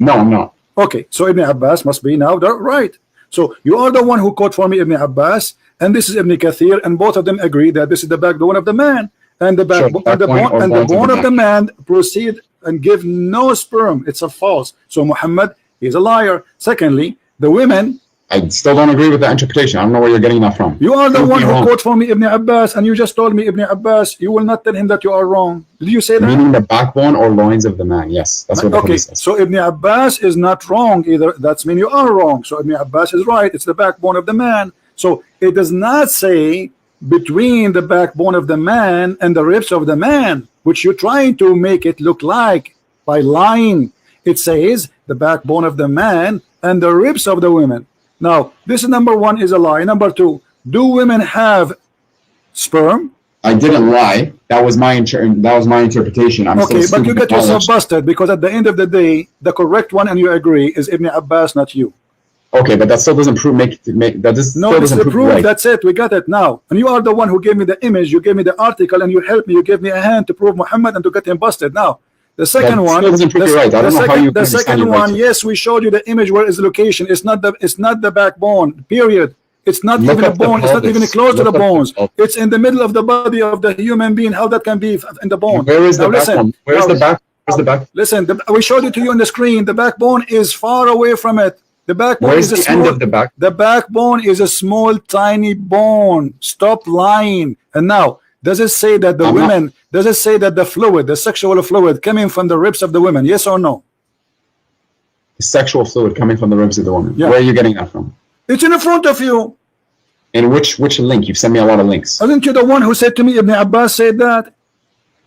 No, I'm not. Okay, so Ibn Abbas must be now right. So you are the one who quote for me Ibn Abbas, and this is Ibn Kathir, and both of them agree that this is the backbone of the man, and the backbone of the man proceed and give no sperm. It's a false. So Muhammad is a liar. Secondly, the women. I still don't agree with that interpretation. I don't know where you're getting that from. You are the one who quote for me Ibn Abbas, and you just told me Ibn Abbas. You will not tell him that you are wrong. Did you say that? Meaning the backbone or loins of the man. Yes, that's what the hadith says. So Ibn Abbas is not wrong either. That's mean you are wrong. So Ibn Abbas is right. It's the backbone of the man. So it does not say between the backbone of the man and the ribs of the man, which you're trying to make it look like by lying. It says the backbone of the man and the ribs of the women. Now, this number one is a lie. Number two, do women have sperm? I didn't lie. That was my interpretation. Okay, but you get yourself busted because at the end of the day, the correct one, and you agree, is Ibn Abbas, not you. Okay, but that still doesn't prove No, this is the proof. Right. That's it. We got it now. And you are the one who gave me the image. You gave me the article, and you helped me. You gave me a hand to prove Muhammad and to get him busted. Now, the second one. Still doesn't prove you're right. I don't know how you the second one. Yes, we showed you the image. Where is the location? It's not the backbone. Period. It's not even a bone. It's not even close to the bones. It's in the middle of the body of the human being. How that can be in the bone? Where is the backbone? Where's the back? Where's the back? Listen, we showed it to you on the screen. The backbone is far away from it. The backbone Where's is the end of the back? The backbone is a small, tiny bone. Stop lying. And now, does it say that the women? Does it say that the fluid, the sexual fluid, coming from the ribs of the women? Yes or no? The sexual fluid coming from the ribs of the woman. Yeah. Where are you getting that from? It's in front of you. In which link? You've sent me a lot of links. Aren't you the one who said to me, Ibn Abbas said that?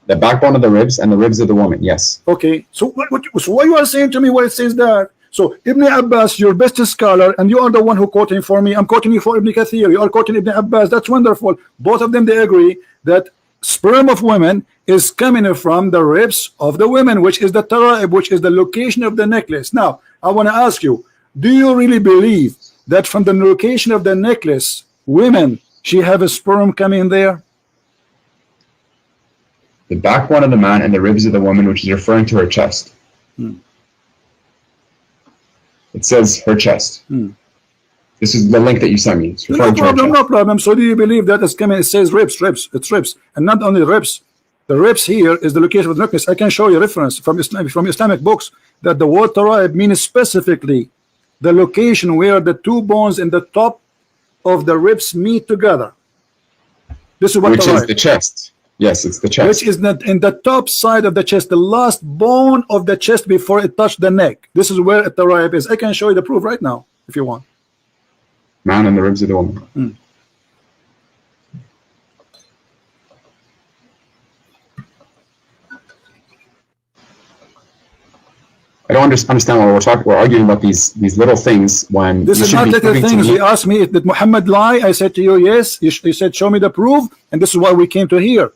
The backbone of the ribs and the ribs of the woman. Yes. Okay. So what you are saying to me where it says that? So Ibn Abbas, your best scholar, and you are the one who quoting for me. I'm quoting you for Ibn Kathir. You are quoting Ibn Abbas. That's wonderful. Both of them, they agree that sperm of women is coming from the ribs of the women, which is the tara'ib, which is the location of the necklace. Now, I want to ask you, do you really believe that from the location of the necklace, women, she have a sperm coming there? The backbone of the man and the ribs of the woman, which is referring to her chest. It says her chest. This is the link that you sent me. It's no problem, no problem. So do you believe that it's coming? It says ribs, it's ribs, and not only ribs. The ribs here is the location of the necklace. I can show you reference from Islamic books that the word tara'ib means specifically the location where the two bones in the top of the ribs meet together. This is what which is the chest. Yes, it's the chest. Which is not in the top side of the chest, the last bone of the chest before it touched the neck. This is where the tara'ib is. I can show you the proof right now if you want. Man and the ribs of the woman. I don't understand why we're arguing about these little things when this is not little things. You asked me, did Muhammad lie? I said to you, yes. You said, show me the proof, and this is why we came to here.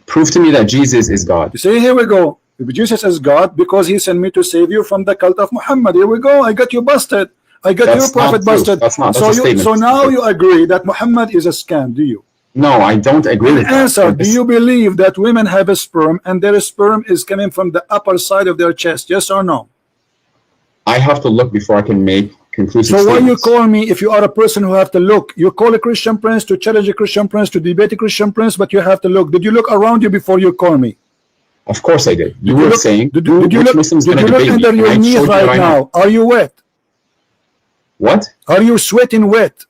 Prove to me that Jesus is God. You say, here we go. Jesus is God because he sent me to save you from the cult of Muhammad. Here we go. I got you busted. I got your prophet busted. That's not. So now you agree that Muhammad is a scam, do you? No, I don't agree with that. Answer, do you believe that women have a sperm and their sperm is coming from the upper side of their chest? Yes or no? I have to look before I can make conclusive statements. So why you call me if you are a person who have to look? You call a Christian prince to challenge a Christian prince, to debate a Christian prince, but you have to look. Did you look around you before you call me? Of course I did. You were saying, did you look under your knees right now? Are you wet? What? Are you sweating wet?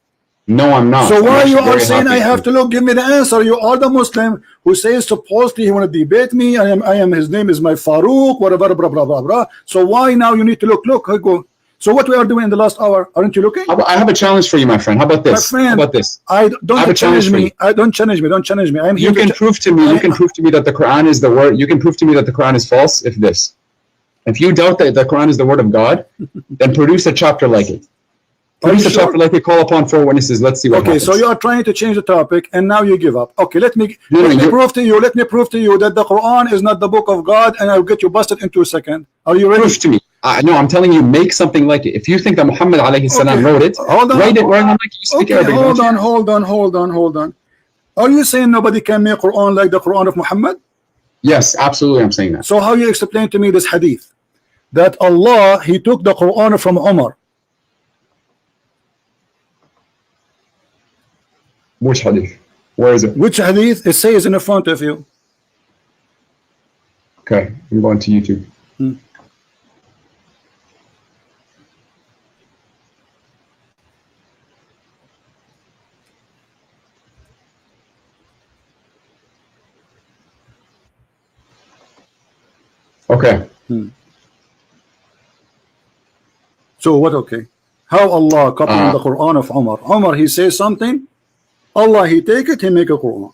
No, I'm not. So why you are saying I have to look? Give me the answer. You are the Muslim who says supposedly he want to debate me. I am. His name is my Farouk. Whatever. Blah blah blah blah. So why now you need to look? Look. I go. So what we are doing in the last hour? Aren't you looking? I have a challenge for you, my friend. How about this? My friend, how about this? Don't challenge me. Don't challenge me. Don't challenge me. I'm here. You can prove to me. You can prove to me that the Quran is the word. You can prove to me that the Quran is false. If you doubt that the Quran is the word of God, then produce a chapter like it. Produce a chapter like it. Call upon 4 witnesses. Let's see what happens. Okay, so you are trying to change the topic, and now you give up. Okay, let me prove to you. Let me prove to you that the Quran is not the book of God, and I'll get you busted in 2 seconds. Are you ready? Prove to me. No, I'm telling you, make something like it. If you think that Muhammad alayhi salam wrote it, write it like you speak Arabic. Hold on. Are you saying nobody can make Quran like the Quran of Muhammad? Yes, absolutely, I'm saying that. So how you explain to me this hadith? That Allah, he took the Quran from Umar. Which hadith? Where is it? Which hadith? It says in the front of you. Okay, I'm going to YouTube. Okay. So what? Okay. How Allah copying the Quran of Umar? Umar, he says something. Allah, he take it, he make a Quran.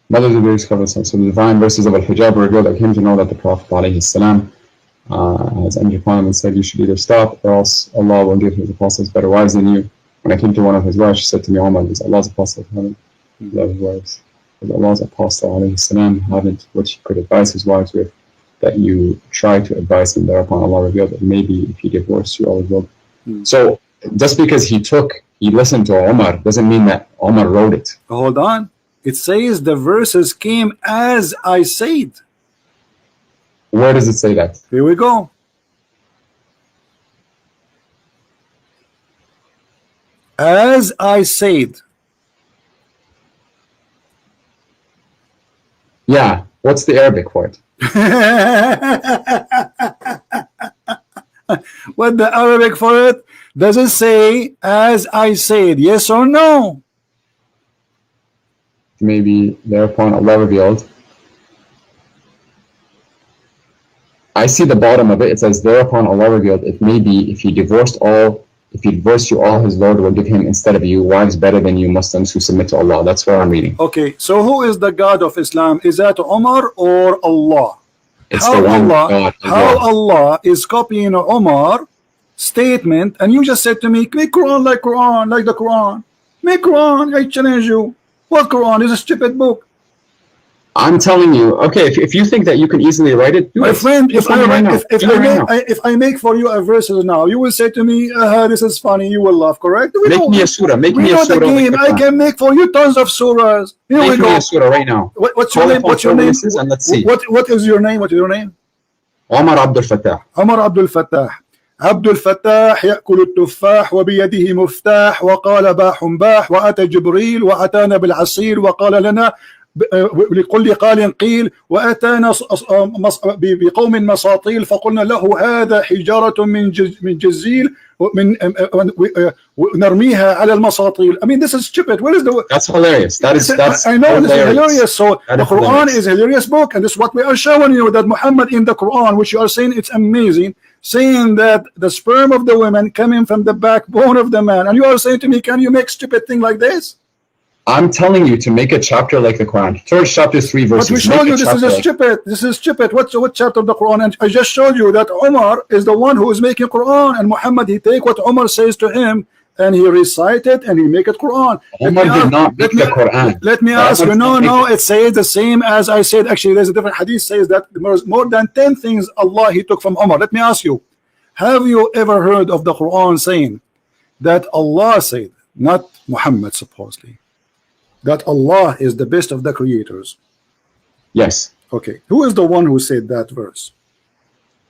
Mothers of the so the divine verses of Al-Hijab were a girl that came to know that the Prophet ﷺ has entered upon him and said, you should either stop or else Allah will give his apostles better wives than you. When I came to one of his wives, she said to me, Umar, is Allah's apostle of heaven love his wives? Because Allah's apostle ﷺ haven't what he could advise his wives with, that you try to advise him thereupon Allah revealed that maybe if he divorced you, Allah revealed. So just because he listened to Omar doesn't mean that Omar wrote it. Hold on. It says the verses came as I said. Where does it say that? Here we go. As I said. Yeah. What's the Arabic for it? What the Arabic for it? Does it say as I said? Yes or no? Maybe thereupon Allah revealed. I see the bottom of it. It says thereupon Allah revealed, it may be if he divorced you, all his Lord will give him instead of you wives better than you Muslims who submit to Allah. That's what I'm reading. Okay, so who is the God of Islam? Is that Omar or Allah? It's the one God. How Allah is copying Omar statement, and you just said to me, make Quran like the Quran. Make Quran, I challenge you. What Quran is a stupid book. I'm telling you, okay, if you think that you can easily write it, do my it. friend, if I make for you a verse now, you will say to me, this is funny, you will laugh, correct? Make me a surah. Make me a surah. The game. I can make for you tons of surahs. Here make we go. Me a surah right now. What's your name? What's your name? And let's see. What is your name? What is your name? Omar Abdul Fattah. Omar Abdul Fattah. عبد الفتاح يأكل التفاح وبيده مفتاح وقال باح باح وأتى جبريل وأتانا بالعصير وقال لنا لكل قال قيل وأتانا بقوم مساطيل فقلنا له هذا حجارة من جزيل ونرميها على المساطيل. I mean, this is stupid. What is the? That's hilarious. That's I know this is hilarious. So the Quran is a hilarious book, and this is what we are showing you, that Muhammad in the Quran, which you are saying it's amazing, saying that the sperm of the women coming from the backbone of the man, and you are saying to me, can you make stupid thing like this? I'm telling you to make a chapter like the Quran. Surah chapter 3 verses. But we showed you this is stupid. This is stupid. What chapter of the Quran? And I just showed you that Umar is the one who is making Quran, and Muhammad, he take what Umar says to him and he recite it and he make it Quran. Umar did not make the Quran. Let me ask you. No, it says the same as I said. Actually, there's a different hadith says that there's more than 10 things Allah he took from Umar. Let me ask you, have you ever heard of the Quran saying that Allah said, not Muhammad supposedly, that Allah is the best of the creators? Yes. Okay. Who is the one who said that verse?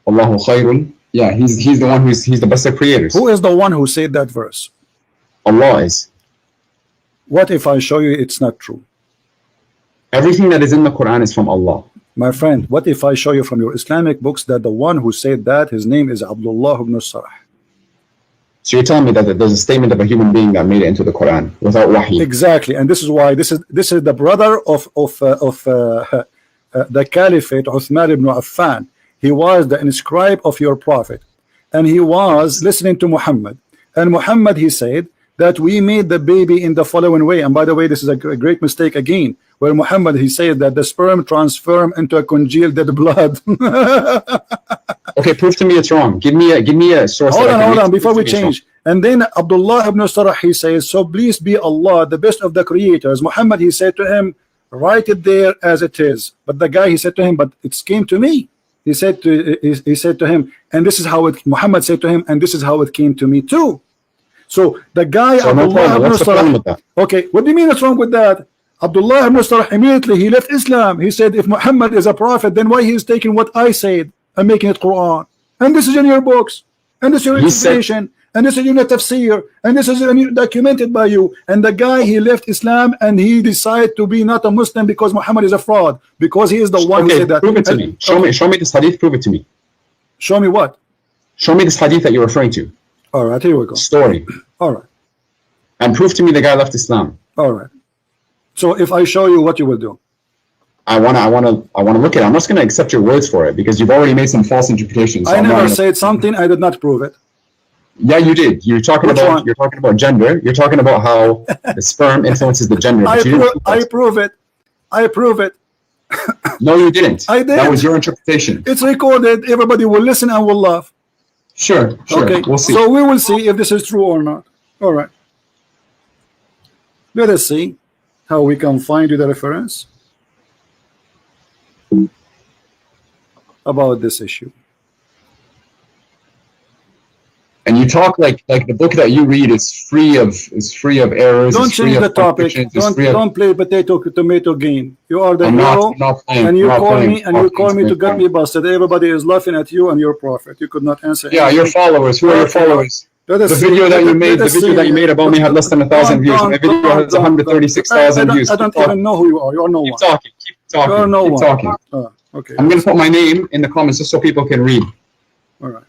Allahu khayrun. Yeah, he's the one he's the best of creators. Who is the one who said that verse? Allah is. What if I show you it's not true? Everything that is in the Quran is from Allah. My friend, what if I show you from your Islamic books that the one who said that, his name is Abdullah ibn Sarah? So you're telling me that there's a statement of a human being that made it into the Quran without wahi? Exactly, and this is why this is the brother of the Caliphate, Uthman ibn Affan. He was the inscribe of your prophet, and he was listening to Muhammad. And Muhammad, he said that we made the baby in the following way. And by the way, this is a great mistake again, where Muhammad, he said that the sperm transformed into a congealed dead blood. Okay, prove to me it's wrong. Give me a source. Hold on, before we change. And then Abdullah ibn Sarah, he says, so please be Allah, the best of the creators. Muhammad, he said to him, write it there as it is. But the guy, he said to him, but it came to me. He said to him, and this is how it, Muhammad said to him, and this is how it came to me too. So the guy, so Abdullah ibn Sarah, okay, what do you mean what's wrong with that? Abdullah ibn Sarah, immediately he left Islam. He said, if Muhammad is a prophet, then why he is taking what I said and making it Quran? And this is in your books, and this is your interpretation, and this is in your tafsir, and this is documented by you. And the guy, he left Islam and he decided to be not a Muslim because Muhammad is a fraud, because he is the one who said that. Prove it to me. Show me this hadith. Prove it to me. Show me what? Show me this hadith that you're referring to. All right, here we go. Story. All right. And prove to me the guy left Islam. All right. So if I show you, what you will do? I wanna look at it. I'm not gonna accept your words for it because you've already made some false interpretations. So I never said something. I did not prove it. Yeah, you did. You're talking about gender. You're talking about how the sperm influences the gender. I prove it. I prove it. No, you didn't. I did. That was your interpretation. It's recorded. Everybody will listen and will laugh. Sure. Okay. We'll see. So we will see if this is true or not. All right. Let us see how we can find you the reference. about this issue. And you talk like the book that you read is free of errors. Don't change the topic. Don't play tomato game. You are the hero, and you call me to get me busted. Everybody is laughing at you and your prophet. You could not answer. Yeah, your followers. Who are your followers? The video that you made about me had less than 1,000 views. My video has 136,000 views. I don't even know who you are. You are no one. Keep talking. You are no one. Talking. Okay. I'm going to put my name in the comments just so people can read. All right.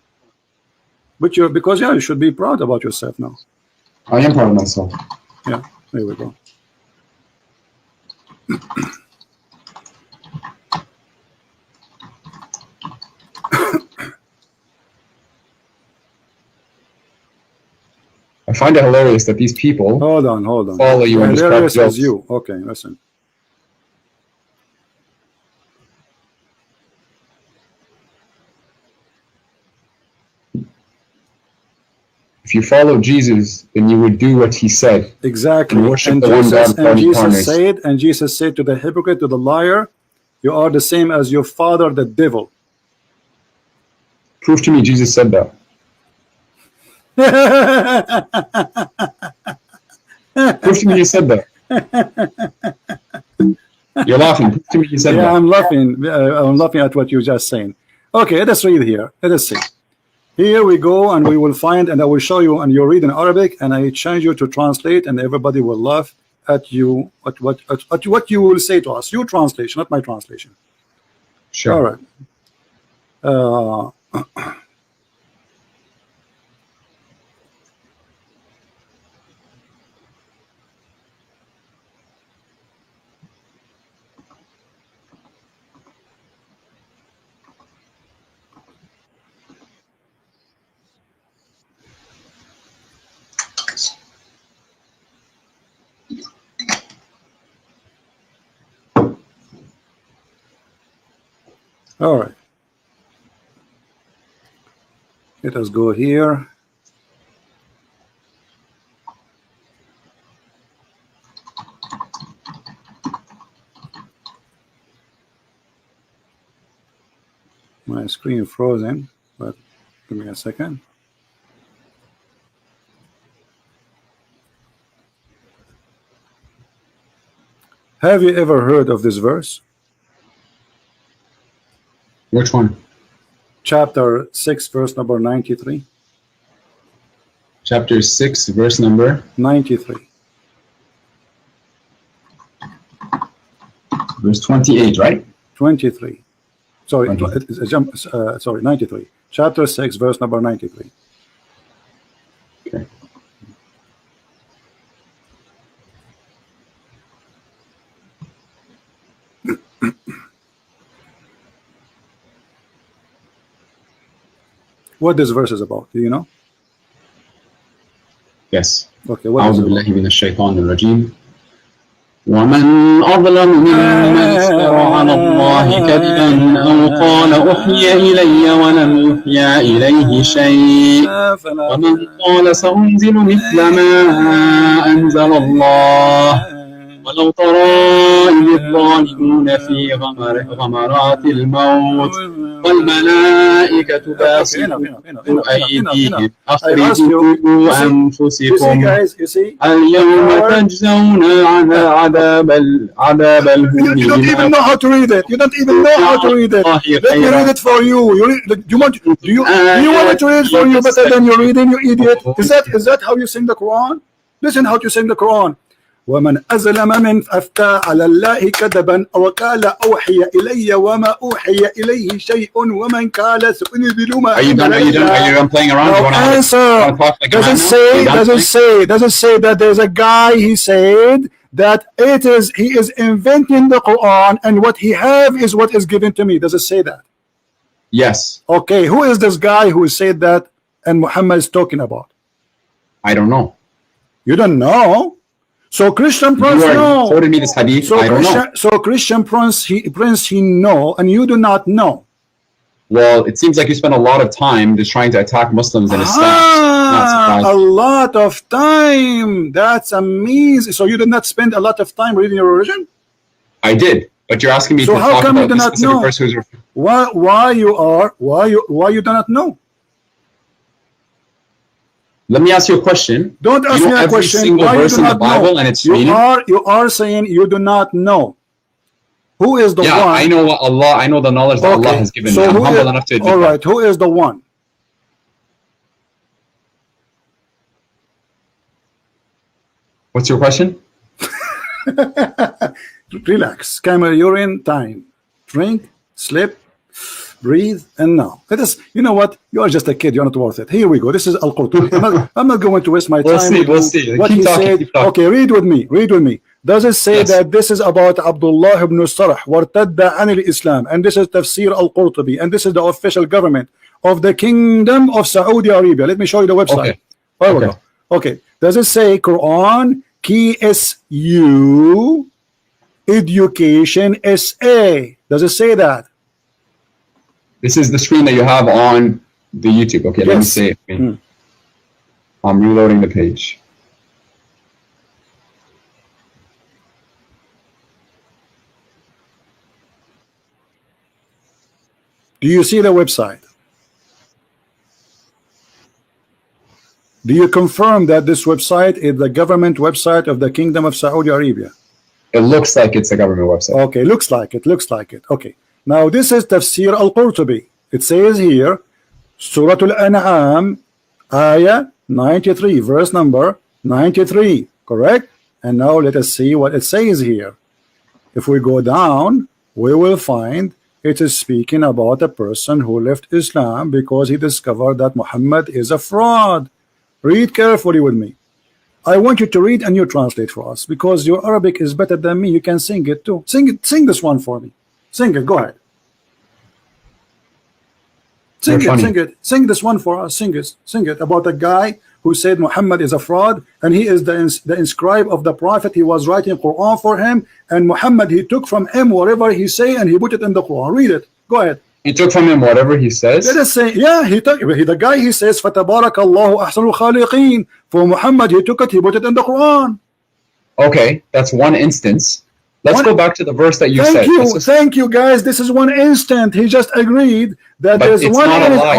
But you should be proud about yourself now. I am proud of myself. Yeah, there we go. I find it hilarious that these people hold on follow you and hilarious as you. Okay, listen. If you follow Jesus, then you would do what he said. Exactly. And Jesus said to the hypocrite, to the liar, you are the same as your father, the devil. Prove to me Jesus said that. Prove to me you said that. You're laughing. Prove to me you said that. Yeah, I'm laughing at what you're just saying. Okay, let us read here. Let us see. Here we go, and we will find, and I will show you, and you read in Arabic, and I change you to translate, and everybody will laugh at you, at what you will say to us. Your translation, not my translation. Sure. All right. All right. Let us go here. My screen frozen, but give me a second. Have you ever heard of this verse? Which one? Chapter 6, verse number 93. Chapter 6, verse number 93. Verse 28, right? 23. Sorry, 23. Sorry, 93. Chapter 6, verse number 93. Okay. What this verse is about, do you know? Yes. Okay, what أعوذ بالله من الشيطان الرجيم ومن أظلم ممن افترى على الله كذبا أو قال أوحي إلي ولم يوحى إليه شيء ومن قال سأنزل مثل ما أنزل الله ولو ترى إذ الظالمون في غمرات الموت والملائكة باسطوا أيديهم أخرجوا أنفسكم اليوم تجزون عذاب الهون. You don't even know how to read it. You don't even know how to read it. Let me read it for you. Do you want me to read it for you better than you're reading, you idiot? Is that how you sing the Quran? Listen how you sing the Quran. ومن أظلم من أفتى على الله كذبا أو قال أوحي إلي وما أوحي إليه شيء ومن قال سأنزل ما. Are you done playing around? No answer. Does it say that there's a guy, he said that he is inventing the Quran and what he have is what is given to me. Does it say that? Yes. Okay, who is this guy who said that and Muhammad is talking about? I don't know. You don't know? So Christian Prince know. Quoted me this hadith. So I don't know. So Christian Prince he know, and you do not know. Well, it seems like you spend a lot of time just trying to attack Muslims and Islam. A lot of time. That's amazing. So you did not spend a lot of time reading your religion? I did. But you're asking me So to how talk come you about do this not specific know? person who's referring. Why you do not know? Let me ask you a question. Don't ask you me know a every question. single Why you verse do in the not Bible know? and its You meaning? are saying you do not know. Who is the one? Yeah, I know what Allah. I know the knowledge that Allah has given me. I'm humble enough to admit all that. right, who is the one? What's your question? Relax. Camel urine time. Drink, sleep, breathe, and now. Let us. You know what? You are just a kid. You're not worth it. Here we go. This is Al-Qurtubi. I'm not going to waste my time. We'll see. What keep he talking, said. keep talking. Okay, read with me. Read with me. Does it say Yes. that this is about Abdullah ibn Sarh wartadda an al-Islam, and this is Tafsir Al-Qurtubi, and this is the official government of the Kingdom of Saudi Arabia? Let me show you the website. Okay. Okay. Does it say Quran KSU Education SA? Does it say that? This is the screen that you have on the YouTube. Okay, let me Yes. see it. I'm reloading the page. Do you see the website? Do you confirm that this website is the government website of the Kingdom of Saudi Arabia? It looks like it's a government website. Okay, looks like it. Okay. Now this is Tafsir Al-Qurtubi. It says here, Surah Al-An'am, Ayah 93, verse number 93, correct? And now let us see what it says here. If we go down, we will find it is speaking about a person who left Islam because he discovered that Muhammad is a fraud. Read carefully with me. I want you to read and you translate for us because your Arabic is better than me. You can sing it too. Sing this one for me. Sing it. Go ahead. Sing this one for us. Sing it about a guy who said Muhammad is a fraud and he is the inscribe of the prophet. He was writing Quran for him, and Muhammad, he took from him whatever he say and he put it in the Quran. Read it. Go ahead. He took from him whatever he says. Let us say, yeah, the guy, he says فَتَبَارَكَ أَحْسَنُ الْخَالِقِينَ. For Muhammad, he took it, he put it in the Quran. Okay, that's one instance. Let's go back to the verse that you said. Thank you, guys. This is one instant. He just agreed that But there's it's one. not a lie.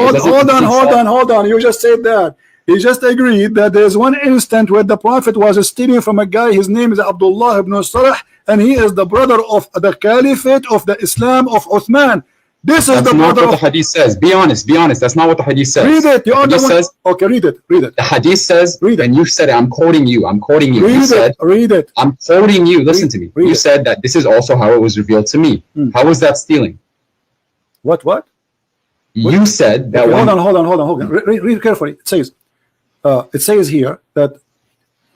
Hold on. You just said that. He just agreed that there's one instant where the Prophet was stealing from a guy. His name is Abdullah ibn Sarh, and he is the brother of the Caliphate of the Islam of Uthman. This is the brother. That's not what the hadith says. Be honest. That's not what the hadith says. Read it. The hadith says, okay, read it. The hadith says, and you said it. I'm quoting you. Read it. I'm quoting you. Listen to me. You said that this is also how it was revealed to me. How was that stealing? What? You said that. Okay, hold on. Read carefully. It says here that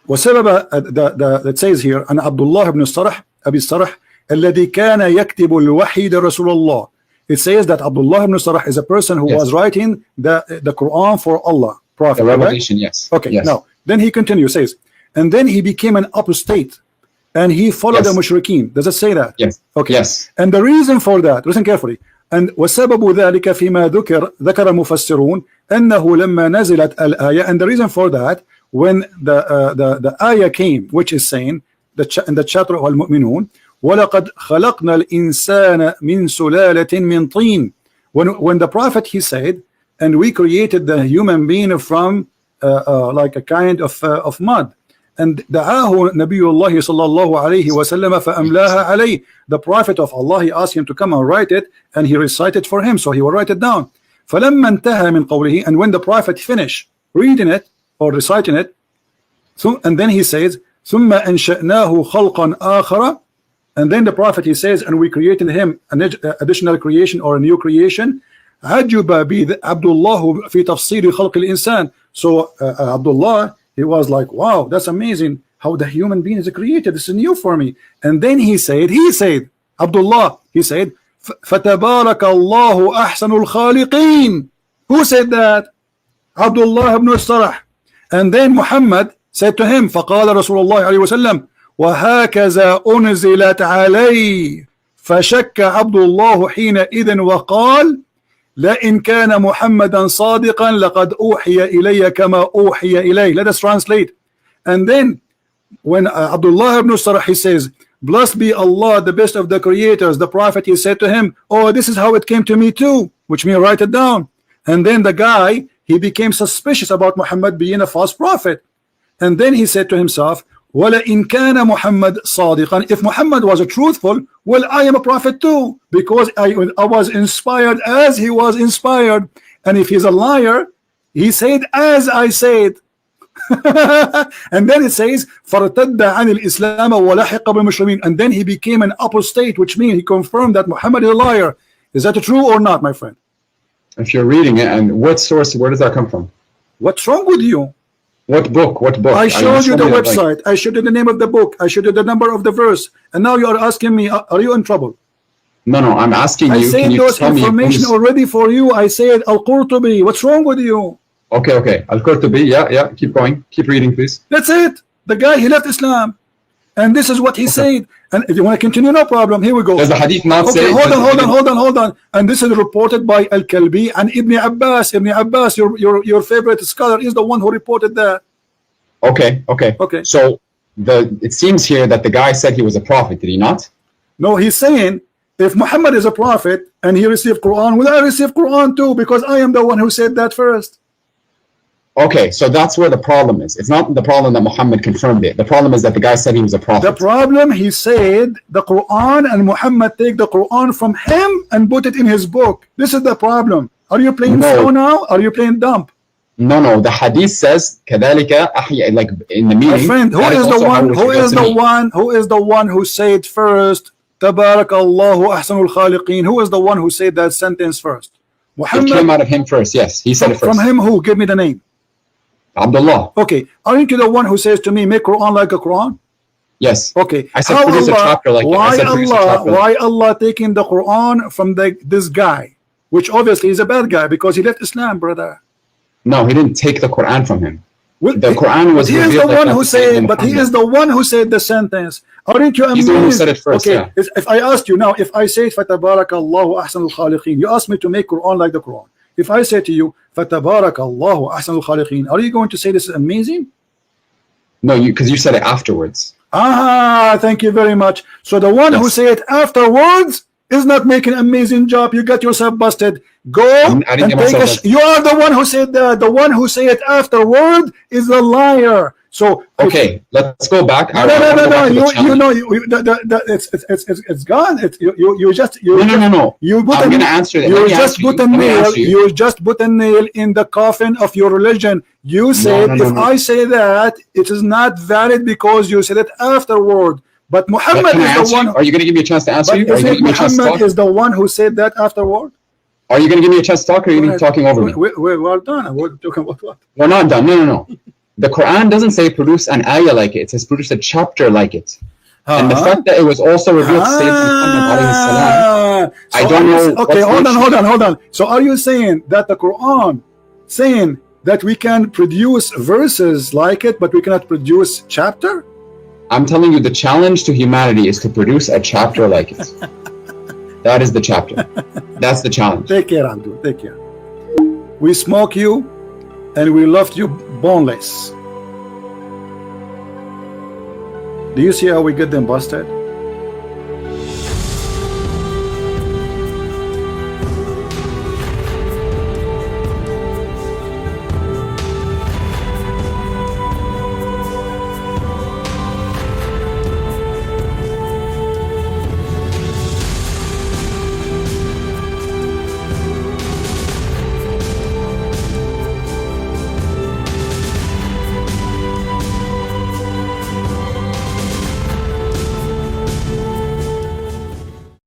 it says here أن عبد الله بن الصرح أبي الصرح الذي كان يكتب الوحي لرسول الله. It says that Abdullah ibn Sarh is a person who was writing the Quran for Allah, Prophet. The revelation, right? Yes. Okay, yes. Now, then he continues, says, and then he became an apostate, and he followed the mushrikeen. Does it say that? Yes. Okay. Yes. And the reason for that, listen carefully, and وسبب ذلك فيما ذكر المفسرون أنه لما نزلت الآية, and the reason for that, when the ayah came, which is saying, in the chapter of Al-Mu'minun, وَلَقَدْ خَلَقْنَا الْإِنسَانَ مِنْ سُلَالَةٍ مِنْ طِينٍ. When the Prophet, he said, and we created the human being from like a kind of mud. And دعاه نبي الله صلى الله عليه وسلم فأملاها عليه. The Prophet of Allah, he asked him to come and write it, and he recited for him, so he will write it down. فلما انتهى من قوله, and when the Prophet finished reading it or reciting it, and then he says ثم أنشأناه خلقا آخر. And then the Prophet, he says, and we created him an additional creation or a new creation. عجب عبد الله في تفسير خلق الإنسان. So Abdullah, he was like, wow, that's amazing how the human being is created. This is new for me. And then he said, Abdullah, he said, فَتَبَارَكَ اللَّهُ أَحْسَنُ الْخَالِقِينَ. Who said that? Abdullah ibn Sarh. And then Muhammad said to him, فَقَالَ رسول الله عليه وسلم وهكذا أنزلت علي. فشك عبد الله حينئذ وقال لئن كان محمدا صادقا لقد أوحي إلي كما أوحي إليه. Let us translate. And then when Abdullah ibn Sarh, he says, blessed be Allah, the best of the creators. The Prophet, he said to him, oh, this is how it came to me too, which means write it down. And then the guy, he became suspicious about Muhammad being a false prophet. And then he said to himself, وَلَئِنْ كَانَ مُحَمَّدْ صَادِقًا, if Muhammad was a truthful, well, I am a prophet too, because I was inspired as he was inspired. And if he's a liar, he said as I said. And then it says فَارْتَدَّ عَنِ الْإِسْلَامَ وَلَحِقَ بِالْمُسْلِمِينَ, and then he became an apostate, which means he confirmed that Muhammad is a liar. Is that true or not, my friend? If you're reading it, and what source, where does that come from? What's wrong with you? What book? What book? I showed you the website. I showed you the name of the book. I showed you the number of the verse. And now you are asking me, are you in trouble? No, no, I'm asking you. I said those information already for you. I said Al-Qurtubi. What's wrong with you? Okay, okay. Al-Qurtubi, yeah. Keep going. Keep reading, please. That's it. The guy, he left Islam. And this is what he said. And if you want to continue, no problem. Here we go. Does the hadith not say? Hold on. And this is reported by Al-Kalbi and Ibn Abbas. Ibn Abbas, your favorite scholar, is the one who reported that. Okay. So it seems here that the guy said he was a prophet. Did he not? No, he's saying if Muhammad is a prophet and he received Quran, well, I received Quran too, because I am the one who said that first. Okay, so that's where the problem is. It's not the problem that Muhammad confirmed it. The problem is that the guy said he was a prophet. The problem, he said the Quran, and Muhammad take the Quran from him and put it in his book. This is the problem. Are you playing slow now? Are you playing dumb? No. The hadith says كذلك أحيا, like in the meaning. My friend, who is the one who said first Tabarakallahu ahsanul khaliqeen? Who is the one who said that sentence first? Muhammad. It came out of him first. Yes, he said it first. From him who? Give me the name. Abdullah. Okay, aren't you the one who says to me, make Quran like a Quran? Yes. Okay. I said produce a chapter like it. Why Allah taking the Quran from this guy, which obviously is a bad guy because he left Islam, brother? No, he didn't take the Quran from him. Well, the Quran was. He is the one who said. But he is the one who said the sentence. Aren't you amazed? He's the one who said it first. Okay. Yeah. If I asked you now, if I say Fatabarakallahu ahsanul khaliqeen, you asked me to make Quran like the Quran. If I say to you, Fatabarakallahu ahsanul khaliqeen, are you going to say this is amazing? No, because you said it afterwards. Thank you very much. So the one who said it afterwards is not making an amazing job. You got yourself busted. Go and take you are the one who said that. The one who said it afterward is a liar. So okay, let's go back. No. You know, it's gone. You just no. I'm gonna answer that. You just put a nail in the coffin of your religion. You said if I say that, it is not valid because you said it afterward. But Muhammad is the one. Are you going to give me a chance to answer you? Muhammad is the one who said that afterward. Are you going to give me a chance to talk, or are you going to be talking over me? We're done. We're talking about what? We're not done. No. The Quran doesn't say produce an ayah like it. It says produce a chapter like it. And the fact that it was also revealed to Sayyidina Muhammad alayhi salam, I don't know. Okay, hold on. So are you saying that the Quran saying that we can produce verses like it, but we cannot produce chapter? I'm telling you, the challenge to humanity is to produce a chapter like it. That is the chapter. That's the challenge. Take care, Abdul. Take care. We smoke you and we left you boneless. Do you see how we get them busted?